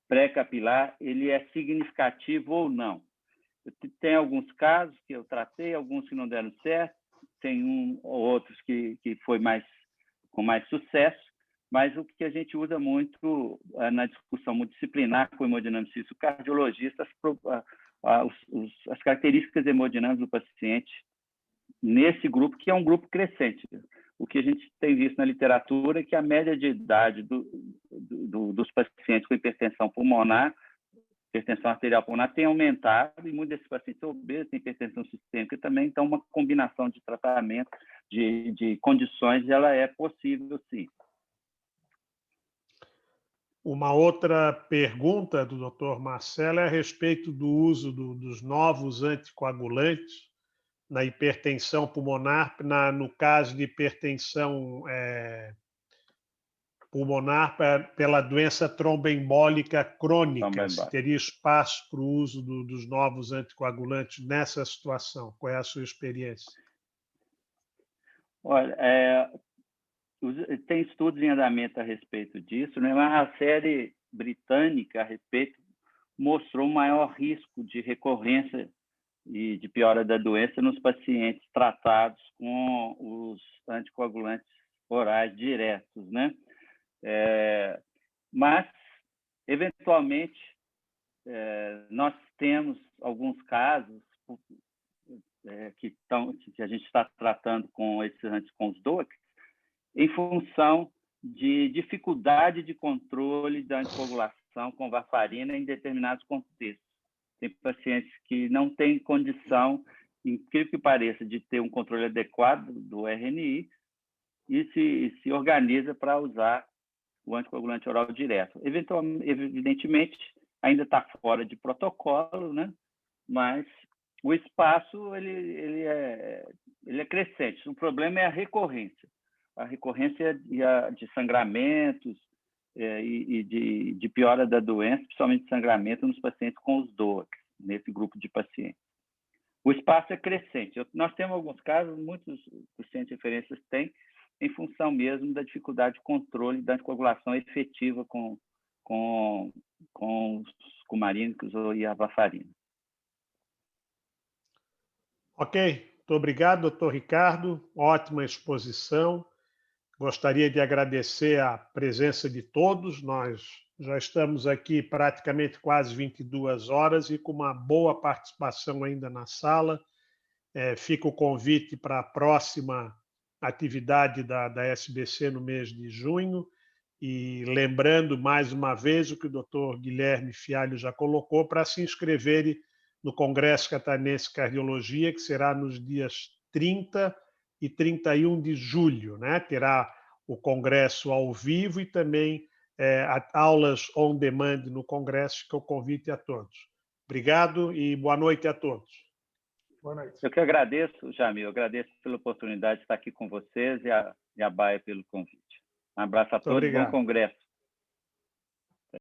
Speaker 10: pré-capilar ele é significativo ou não. Tem alguns casos que eu tratei, alguns que não deram certo, tem um ou outros que foi com mais sucesso, mas o que a gente usa muito na discussão multidisciplinar com o hemodinamicista, o cardiologista, as características hemodinâmicas do paciente nesse grupo, que é um grupo crescente. O que a gente tem visto na literatura é que a média de idade dos pacientes com hipertensão pulmonar, hipertensão arterial pulmonar, tem aumentado, e muitos desses pacientes obesos têm hipertensão sistêmica também, então uma combinação de tratamento, de condições, ela é possível, sim.
Speaker 2: Uma outra pergunta do Dr. Marcelo é a respeito do uso dos novos anticoagulantes na hipertensão pulmonar, no caso de hipertensão pulmonar pela doença tromboembólica crônica. Se teria espaço para o uso dos novos anticoagulantes nessa situação? Qual é a sua experiência?
Speaker 10: Olha, tem estudos em andamento a respeito disso, né? Mas a série britânica a respeito mostrou maior risco de recorrência e de piora da doença nos pacientes tratados com os anticoagulantes orais diretos, né? Mas, eventualmente, nós temos alguns casos que a gente está tratando com os DOACs, em função de dificuldade de controle da anticoagulação com varfarina em determinados contextos. Tem pacientes que não têm condição, incrível que pareça, de ter um controle adequado do RNI e se organiza para usar o anticoagulante oral direto. Evidentemente, ainda está fora de protocolo, né? Mas o espaço ele é crescente. O problema é a recorrência de sangramentos e de piora da doença, principalmente de sangramento nos pacientes com os DOACs, nesse grupo de pacientes. O espaço taxa crescente. Nós temos alguns casos, muitos dos centros de referências têm, em função mesmo da dificuldade de controle da anticoagulação efetiva com os cumarínicos e a varfarina.
Speaker 2: Ok, muito obrigado, doutor Ricardo. Ótima exposição. Gostaria de agradecer a presença de todos. Nós já estamos aqui praticamente quase 22 horas e com uma boa participação ainda na sala. Fica o convite para a próxima atividade da SBC no mês de junho. E lembrando mais uma vez o que o doutor Guilherme Fialho já colocou, para se inscreverem no Congresso Catarinense de Cardiologia, que será nos dias 30 e 31 de julho, né? Terá o congresso ao vivo e também aulas on demand no congresso, fica o convite a todos. Obrigado e boa noite a todos.
Speaker 1: Boa noite.
Speaker 10: Eu que agradeço, Jamil, agradeço pela oportunidade de estar aqui com vocês e a Baia pelo convite. Um abraço a todos e bom congresso.